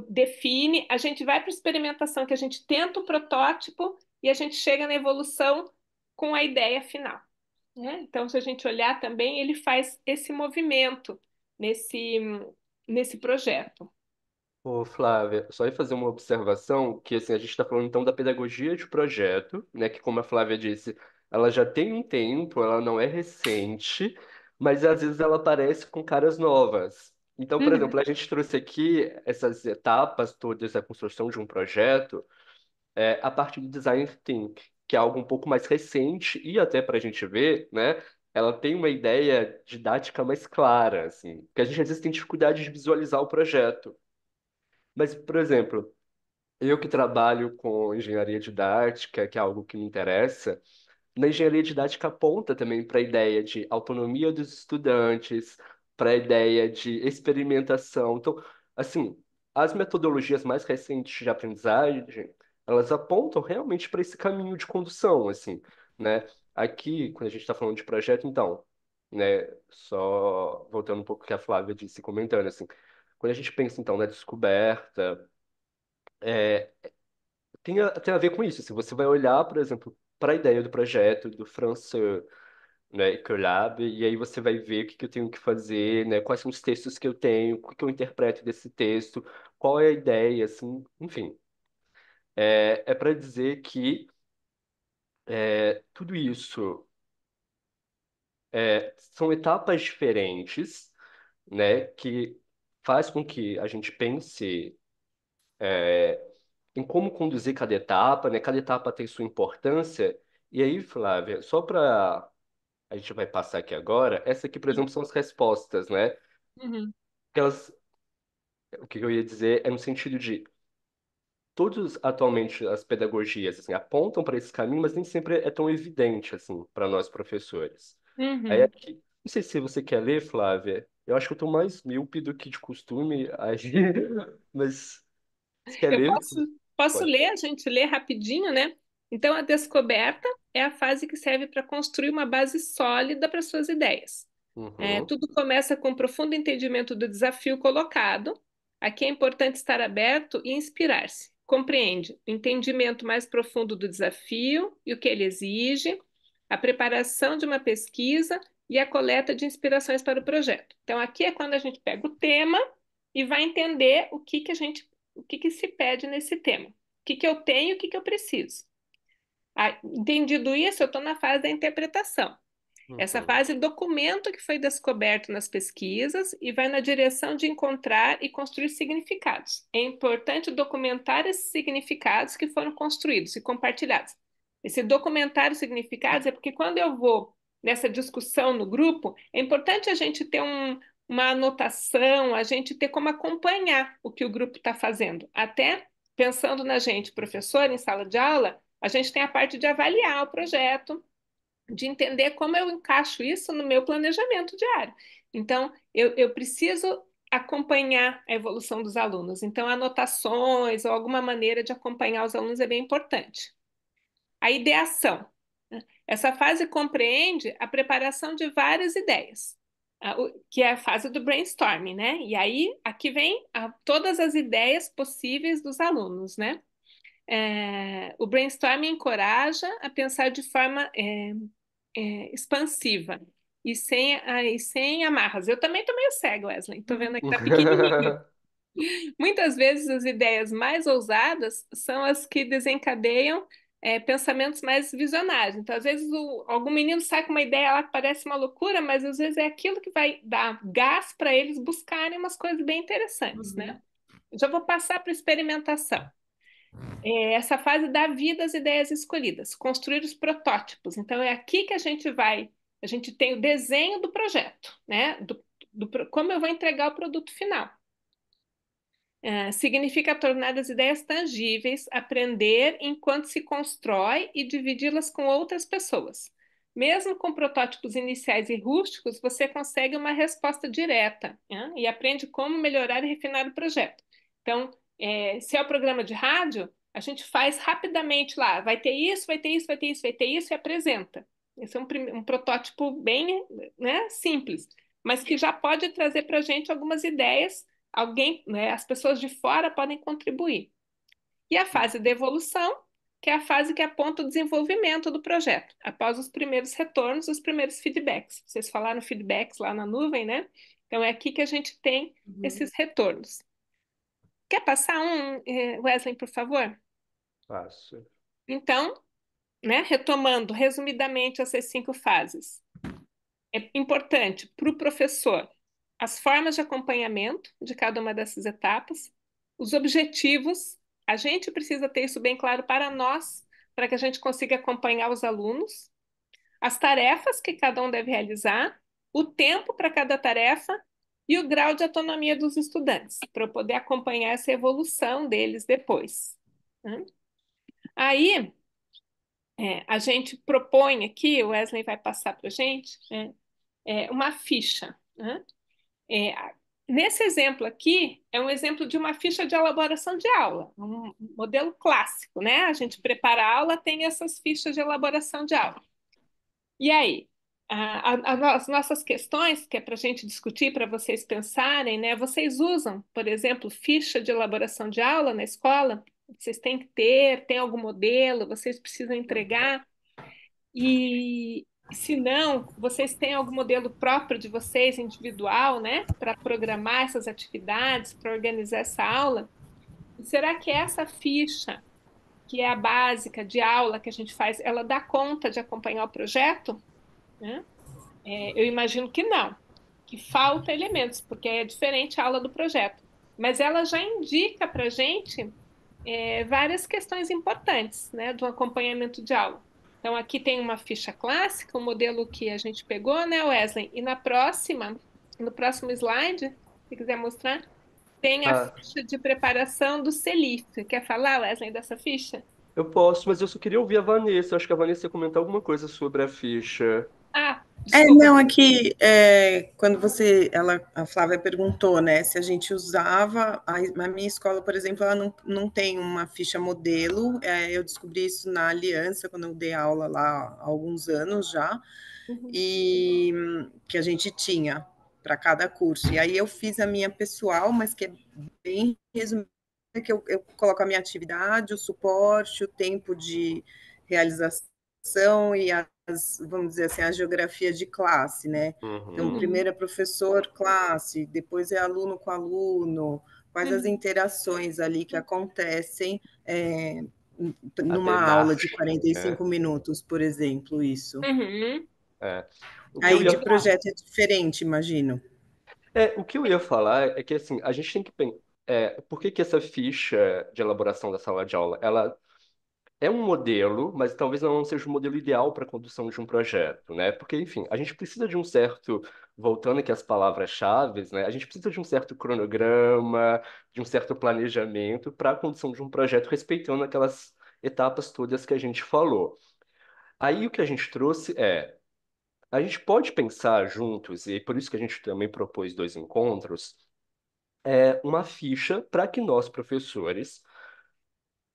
define, a gente vai para a experimentação, que a gente tenta o protótipo e a gente chega na evolução com a ideia final, né? Então, se a gente olhar também, ele faz esse movimento nesse, nesse projeto. Ô, Flávia, só ia fazer uma observação que assim, a gente está falando então da pedagogia de projeto, né? Que como a Flávia disse, ela já tem um tempo, ela não é recente, mas às vezes ela aparece com caras novas. Então, por Uhum, exemplo, a gente trouxe aqui essas etapas todas da construção de um projeto a partir do design thinking, que é algo um pouco mais recente e até para a gente ver, né? Ela tem uma ideia didática mais clara, assim, porque a gente às vezes tem dificuldade de visualizar o projeto. Mas, por exemplo, eu que trabalho com engenharia didática, que é algo que me interessa, na engenharia didática aponta também para a ideia de autonomia dos estudantes, para a ideia de experimentação. Então, assim, as metodologias mais recentes de aprendizagem, elas apontam realmente para esse caminho de condução, assim, né? Aqui, quando a gente está falando de projeto, então, né, só voltando um pouco ao que a Flávia disse, comentando, assim, quando a gente pensa, então, na descoberta, tem a ver com isso. Se você vai olhar, por exemplo, para a ideia do projeto do François, né, Collab, e aí você vai ver o que que eu tenho que fazer, né, quais são os textos que eu tenho, o que que eu interpreto desse texto, qual é a ideia, assim, enfim. É para dizer que tudo isso são etapas diferentes, né, que faz com que a gente pense em como conduzir cada etapa, né? Cada etapa tem sua importância. E aí, Flávia, só para a gente vai passar aqui agora, essa aqui, por exemplo, são as respostas, né? uhum, Elas, o que eu ia dizer é no sentido de todos atualmente as pedagogias assim, apontam para esse caminho, mas nem sempre é tão evidente assim para nós professores. Aí uhum. aqui, não sei se você quer ler, Flávia. Eu acho que eu estou mais míope do que de costume, aí, mas se quer Eu ler, posso pode. ler, a gente lê rapidinho, né? Então, a descoberta é a fase que serve para construir uma base sólida para suas ideias. Uhum. Tudo começa com um profundo entendimento do desafio colocado. Aqui é importante estar aberto e inspirar-se. Compreende o entendimento mais profundo do desafio e o que ele exige, a preparação de uma pesquisa e a coleta de inspirações para o projeto. Então, aqui é quando a gente pega o tema e vai entender o que que se pede nesse tema. O que que eu tenho, o que que eu preciso. Entendido isso, eu estou na fase da interpretação. Essa Uhum. fase documenta o que foi descoberto nas pesquisas e vai na direção de encontrar e construir significados. É importante documentar esses significados que foram construídos e compartilhados. Esse documentar os significados é porque quando eu vou nessa discussão no grupo, é importante a gente ter uma anotação, a gente ter como acompanhar o que o grupo está fazendo. Até pensando na gente, professor, em sala de aula, a gente tem a parte de avaliar o projeto, de entender como eu encaixo isso no meu planejamento diário. Então, eu preciso acompanhar a evolução dos alunos. Então, anotações ou alguma maneira de acompanhar os alunos é bem importante. A ideação. Essa fase compreende a preparação de várias ideias, que é a fase do brainstorming, né? E aí, aqui vem todas as ideias possíveis dos alunos, né? O brainstorming encoraja a pensar de forma expansiva e sem amarras. Eu também tô meio cego, Wesley. Tô vendo aqui, tá pequenininho. Muitas vezes as ideias mais ousadas são as que desencadeiam pensamentos mais visionários. Então, às vezes, algum menino sai com uma ideia lá que parece uma loucura, mas às vezes é aquilo que vai dar gás para eles buscarem umas coisas bem interessantes, né? Já vou passar para experimentação. Essa fase dá vida às ideias escolhidas, construir os protótipos. Então, é aqui que a gente tem o desenho do projeto, né? Como eu vou entregar o produto final. Significa tornar as ideias tangíveis, aprender enquanto se constrói e dividi-las com outras pessoas. Mesmo com protótipos iniciais e rústicos, você consegue uma resposta direta, né? E aprende como melhorar e refinar o projeto. Então, se é o programa de rádio, a gente faz rapidamente lá, vai ter isso, vai ter isso, vai ter isso, vai ter isso e apresenta. Esse é um protótipo bem, né, simples, mas que já pode trazer para a gente algumas ideias. Alguém, né, as pessoas de fora podem contribuir. E a fase de evolução, que é a fase que aponta o desenvolvimento do projeto, após os primeiros retornos, os primeiros feedbacks. Vocês falaram feedbacks lá na nuvem, né? Então é aqui que a gente tem esses retornos. Quer passar Wesley, por favor? Fácil. Então, né, retomando resumidamente essas 5 fases. É importante para o professor as formas de acompanhamento de cada uma dessas etapas, os objetivos. A gente precisa ter isso bem claro para nós, para que a gente consiga acompanhar os alunos, as tarefas que cada um deve realizar, o tempo para cada tarefa e o grau de autonomia dos estudantes, para eu poder acompanhar essa evolução deles depois, né? Aí, a gente propõe aqui, o Wesley vai passar para a gente, uma ficha, né? É, Nesse exemplo aqui, é um exemplo de uma ficha de elaboração de aula, um modelo clássico, né? A gente prepara a aula, tem essas fichas de elaboração de aula. E aí, as nossas questões, que é para a gente discutir, para vocês pensarem, né? Vocês usam, por exemplo, ficha de elaboração de aula na escola? Vocês têm que ter, tem algum modelo, vocês precisam entregar. E se não, vocês têm algum modelo próprio de vocês, individual, né, para programar essas atividades, para organizar essa aula? E será que essa ficha, que é a básica de aula que a gente faz, ela dá conta de acompanhar o projeto? Né? Eu imagino que não, que falta elementos, porque é diferente a aula do projeto. Mas ela já indica para a gente várias questões importantes, né, do acompanhamento de aula. Então, aqui tem uma ficha clássica, o modelo que a gente pegou, né, Wesley? E no próximo slide, se quiser mostrar, tem a Ah, ficha de preparação do CELIF. Quer falar, Wesley, dessa ficha? eu posso, mas eu só queria ouvir a Vanessa. Eu acho que a Vanessa ia comentar alguma coisa sobre a ficha. Ah, desculpa. Não, aqui, quando a Flávia perguntou, né, se a gente usava, a minha escola, por exemplo, ela não tem uma ficha modelo, eu descobri isso na Aliança, quando eu dei aula lá há alguns anos já, Uhum. e que a gente tinha para cada curso. E aí eu fiz a minha pessoal, mas que é bem resumida, que eu coloco a minha atividade, o suporte, o tempo de realização e vamos dizer assim, a geografia de classe, né? Então, Uhum. primeiro é professor, classe, depois é aluno com aluno, quais as interações ali que acontecem A numa aula de temática. 45 minutos, por exemplo, isso. Uhum. É. O que eu Aí de ia, projeto é diferente, imagino. o que eu ia falar é que assim, a gente tem que pensar. Por que que essa ficha de elaboração da sala de aula, ela é um modelo, mas talvez não seja o modelo ideal para a condução de um projeto, né? Porque, enfim, a gente precisa de um certo, voltando aqui às palavras-chave, né? A gente precisa de um certo cronograma, de um certo planejamento para a condução de um projeto, respeitando aquelas etapas todas que a gente falou. Aí o que a gente trouxe a gente pode pensar juntos, e por isso que a gente também propôs 2 encontros, uma ficha para que nós, professores,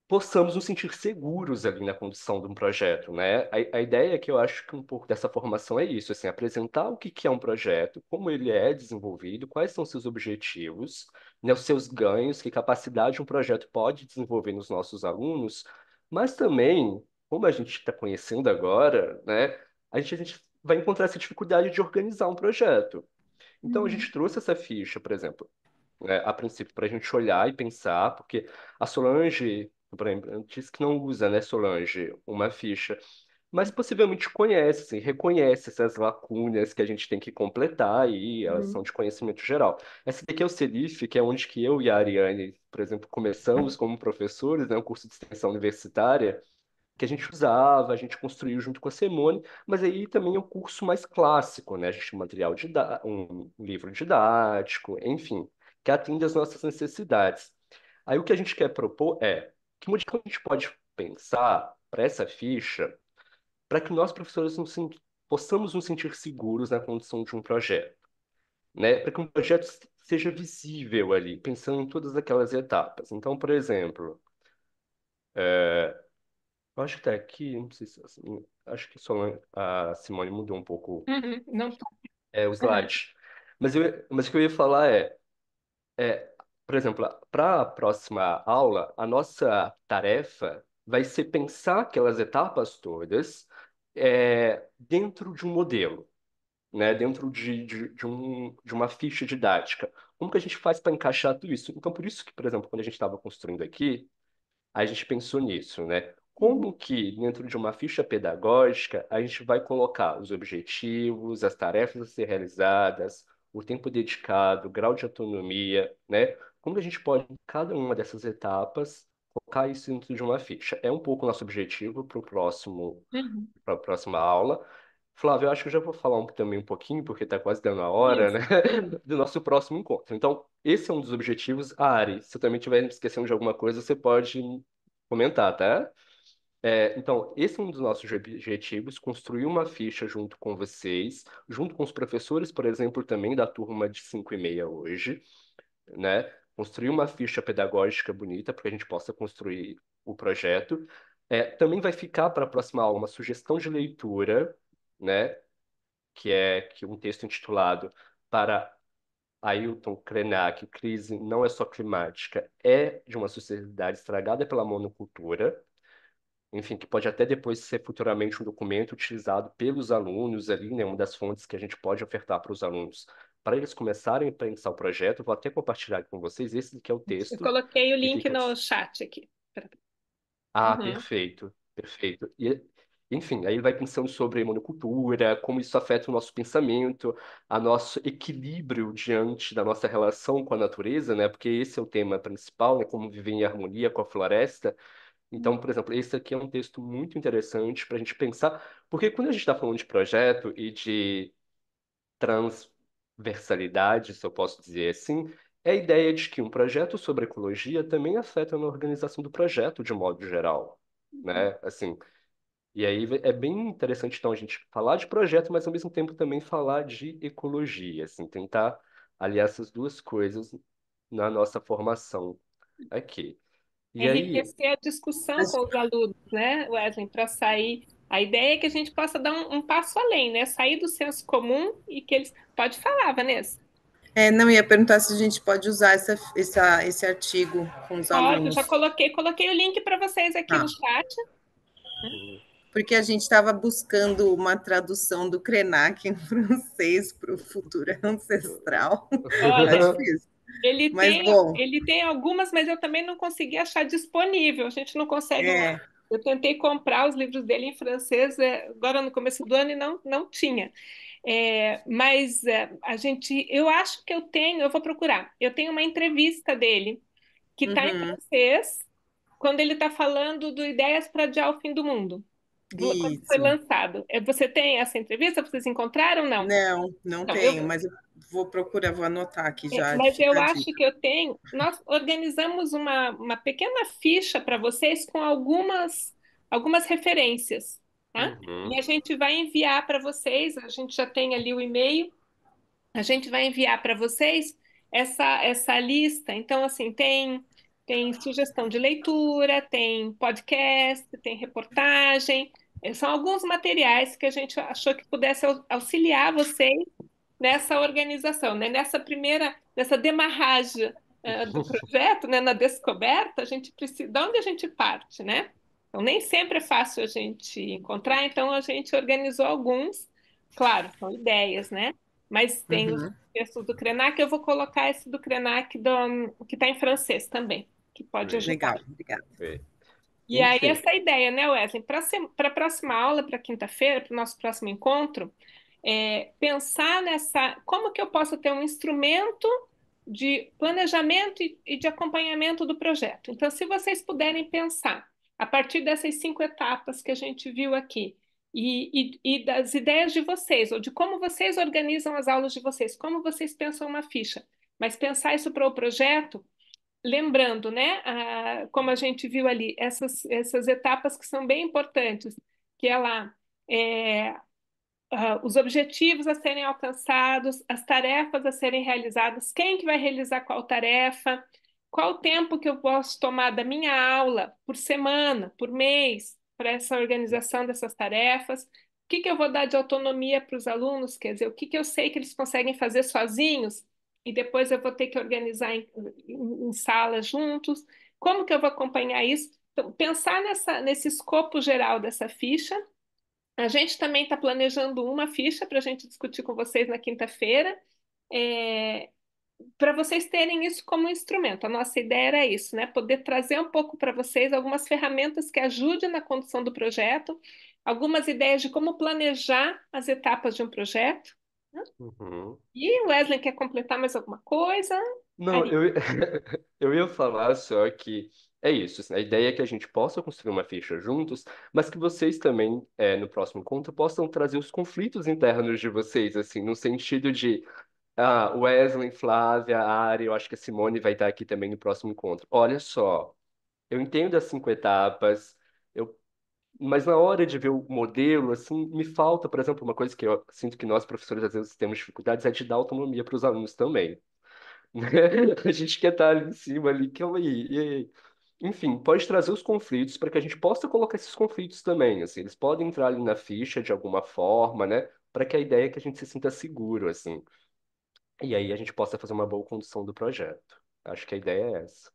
possamos nos sentir seguros ali na condução de um projeto, né? A ideia é que eu acho que um pouco dessa formação é isso, assim, apresentar o que que é um projeto, como ele é desenvolvido, quais são seus objetivos, né, os seus ganhos, que capacidade um projeto pode desenvolver nos nossos alunos, mas também, como a gente está conhecendo agora, né, a gente vai encontrar essa dificuldade de organizar um projeto. Então, a gente trouxe essa ficha, por exemplo, a princípio, para a gente olhar e pensar, porque a Solange por exemplo, disse que não usa, né, Solange, uma ficha, mas possivelmente conhece, assim, reconhece essas lacunas que a gente tem que completar e elas Uhum. são de conhecimento geral. Essa daqui é o Celif, que é onde que eu e a Ariane, por exemplo, começamos como professores, né, um curso de extensão universitária, que a gente usava, a gente construiu junto com a Simone, mas aí também é um curso mais clássico, né? A gente tem um livro didático, enfim, que atende às nossas necessidades. Aí o que a gente quer propor é que modificação a gente pode pensar para essa ficha, para que nós, professores, possamos nos sentir seguros na condução de um projeto, né? Para que um projeto seja visível ali, pensando em todas aquelas etapas. Então, por exemplo, eu acho que tá aqui, não sei se assim, acho que só a Simone mudou um pouco Uhum. Não tô. o Aham. slide. Mas o que eu ia falar por exemplo, para a próxima aula, a nossa tarefa vai ser pensar aquelas etapas todas dentro de um modelo, né? Dentro de uma ficha didática. Como que a gente faz para encaixar tudo isso? Então, por isso que, por exemplo, quando a gente estava construindo aqui, a gente pensou nisso, né? Uhum. Como que dentro de uma ficha pedagógica a gente vai colocar os objetivos, as tarefas a ser realizadas, o tempo dedicado, o grau de autonomia, né? Como que a gente pode, em cada uma dessas etapas, colocar isso dentro de uma ficha? É um pouco o nosso objetivo Uhum. para a próxima aula. Flávio, eu acho que eu já vou falar também um pouquinho, porque está quase dando a hora, Isso. né, do nosso próximo encontro. Então, esse é um dos objetivos. Ari, se eu também estiver esquecendo de alguma coisa, você pode comentar, tá? Então, esse é um dos nossos objetivos, construir uma ficha junto com vocês, junto com os professores, por exemplo, também da turma de 5h30 hoje, né? Construir uma ficha pedagógica bonita para que a gente possa construir o projeto. Também vai ficar para a próxima aula uma sugestão de leitura, né? Que é um texto intitulado Para Ailton Krenak, Crise não é só climática, é de uma sociedade estragada pela monocultura. Enfim, que pode até depois ser futuramente um documento utilizado pelos alunos ali, né? Uma das fontes que a gente pode ofertar para os alunos para eles começarem a pensar o projeto. Vou até compartilhar com vocês. Esse que é o Eu texto coloquei o que link fica. no chat aqui. Ah, Uhum. perfeito, perfeito. Enfim, aí ele vai pensando sobre monocultura, como isso afeta o nosso pensamento, a nosso equilíbrio diante da nossa relação com a natureza, né? Porque esse é o tema principal, né? Como viver em harmonia com a floresta. Então, por exemplo, esse aqui é um texto muito interessante para a gente pensar, porque quando a gente está falando de projeto e de transversalidade, se eu posso dizer assim, é a ideia de que um projeto sobre ecologia também afeta na organização do projeto de modo geral, né? Assim, e aí é bem interessante então a gente falar de projeto, mas ao mesmo tempo também falar de ecologia, assim, tentar aliar essas duas coisas na nossa formação aqui. E aí, Enriquecer a discussão com os alunos, né, Wesley, para sair. A ideia é que a gente possa dar um passo além, né? Sair do senso comum e que eles. Pode falar, Vanessa. Não ia perguntar se a gente pode usar esse artigo com os Pode, já alunos. coloquei o link para vocês aqui no Tá. chat. Porque a gente estava buscando uma tradução do Krenak em francês para o futuro ancestral. Tá Olha, difícil. Mas, bom, ele tem algumas, mas eu também não consegui achar disponível. A gente não consegue. é, Eu tentei comprar os livros dele em francês, agora no começo do ano e não tinha. Mas eu acho que eu vou procurar. Eu tenho uma entrevista dele que está em uhum, francês, quando ele está falando do Ideias para Adiar o Fim do Mundo, quando foi isso. lançado. Você tem essa entrevista? Vocês encontraram? Não. Não Não, tenho, mas eu vou procurar, vou anotar aqui já, mas fica eu a acho dica. que eu tenho. Nós organizamos uma pequena ficha para vocês com algumas referências, tá? E uhum. a gente vai enviar para vocês. A gente já tem ali o e-mail. A gente vai enviar para vocês essa lista. Então, assim, tem sugestão de leitura, tem podcast, tem reportagem. São alguns materiais que a gente achou que pudesse auxiliar vocês nessa organização, né? Nessa demarragem, do projeto, né? Na descoberta, a gente precisa, de onde a gente parte, né? Então, nem sempre é fácil a gente encontrar, então a gente organizou alguns, claro, são ideias, né? Mas tem os Uhum, textos do Krenak, eu vou colocar esse do Krenak que está em francês também, que pode Great, ajudar. legal, obrigada. great. E aí, Enfim. essa ideia, né, Wesley? Para a próxima aula, para quinta-feira, para o nosso próximo encontro, pensar nessa. Como que eu posso ter um instrumento de planejamento e de acompanhamento do projeto? Então, se vocês puderem pensar, a partir dessas 5 etapas que a gente viu aqui, e das ideias de vocês, ou de como vocês organizam as aulas de vocês, como vocês pensam uma ficha, mas pensar isso para o projeto. Lembrando, né, como a gente viu ali, essas etapas que são bem importantes, que é lá, é, os objetivos a serem alcançados, as tarefas a serem realizadas, quem que vai realizar qual tarefa, qual o tempo que eu posso tomar da minha aula por semana, por mês, para essa organização dessas tarefas, o que que eu vou dar de autonomia para os alunos, quer dizer, o que que eu sei que eles conseguem fazer sozinhos e depois eu vou ter que organizar em salas juntos, como que eu vou acompanhar isso? Então, pensar nesse escopo geral dessa ficha. A gente também está planejando uma ficha para a gente discutir com vocês na quinta-feira, para vocês terem isso como instrumento. A nossa ideia era isso, né? Poder trazer um pouco para vocês algumas ferramentas que ajudem na condução do projeto, algumas ideias de como planejar as etapas de um projeto. Uhum. E o Wesley quer completar mais alguma coisa? Não, Ari? eu ia falar só que é isso, assim, a ideia é que a gente possa construir uma ficha juntos, mas que vocês também, no próximo encontro, possam trazer os conflitos internos de vocês, assim, no sentido de, Wesley, Flávia, Ari, eu acho que a Simone vai estar aqui também no próximo encontro. Olha só, eu entendo as 5 etapas, eu, mas na hora de ver o modelo, assim, me falta, por exemplo, uma coisa que eu sinto que nós, professores, às vezes temos dificuldades, é de dar autonomia para os alunos também, né? A gente quer estar ali em cima, ali, calma aí, e aí? Enfim, pode trazer os conflitos para que a gente possa colocar esses conflitos também, assim, eles podem entrar ali na ficha de alguma forma, né? Para que a ideia é que a gente se sinta seguro, assim, e aí a gente possa fazer uma boa condução do projeto. Acho que a ideia é essa,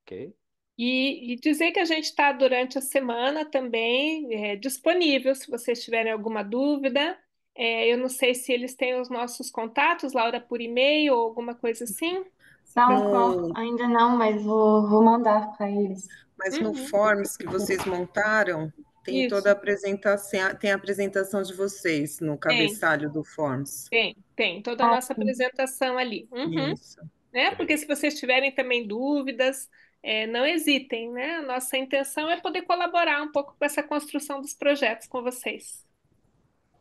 ok? E dizer que a gente está durante a semana também disponível, se vocês tiverem alguma dúvida. Eu não sei se eles têm os nossos contatos, Laura, por e-mail ou alguma coisa assim. Não, No, ainda não, mas vou mandar para eles. mas no Uhum, Forms que vocês montaram, tem toda isso, a apresentação, tem a apresentação de vocês no tem, cabeçalho do Forms. tem toda a Ah, nossa sim. apresentação ali. Uhum, Isso. né? Porque Ok. se vocês tiverem também dúvidas, não hesitem, né? A nossa intenção é poder colaborar um pouco com essa construção dos projetos com vocês,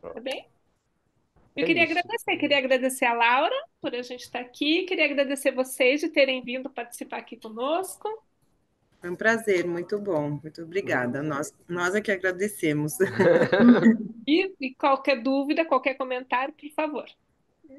tá Pronto. bem? Eu É isso. queria agradecer a Laura por a gente estar aqui, queria agradecer vocês de terem vindo participar aqui conosco. Foi um prazer, muito bom. Muito obrigada. Nós é que agradecemos. E qualquer dúvida, qualquer comentário, por favor.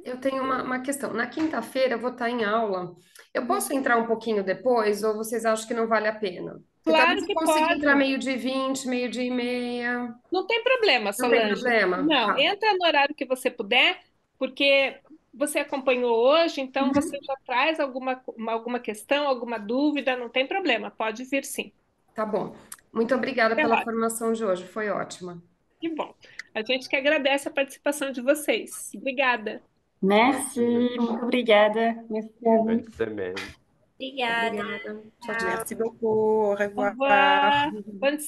Eu tenho uma questão. Na quinta-feira eu vou estar em aula. Eu Uhum. posso entrar um pouquinho depois ou vocês acham que não vale a pena? Porque talvez Claro eu que consiga entrar pode. 12h20, 12h30. Não tem problema, Não tem Solange. problema? Não, Tá. entra no horário que você puder, porque você acompanhou hoje, então você Uhum. já traz alguma questão, alguma dúvida, não tem problema, pode vir sim. Tá bom. Muito obrigada É pela hora. formação de hoje, foi ótima. Que bom. A gente que agradece a participação de vocês. Obrigada. Merci, Imagina. muito obrigada. Merci a Bonne vous. semaine. Obrigada. Obrigada. Tchau, tchau. Merci beaucoup. Au Au revoir. revoir. Bonne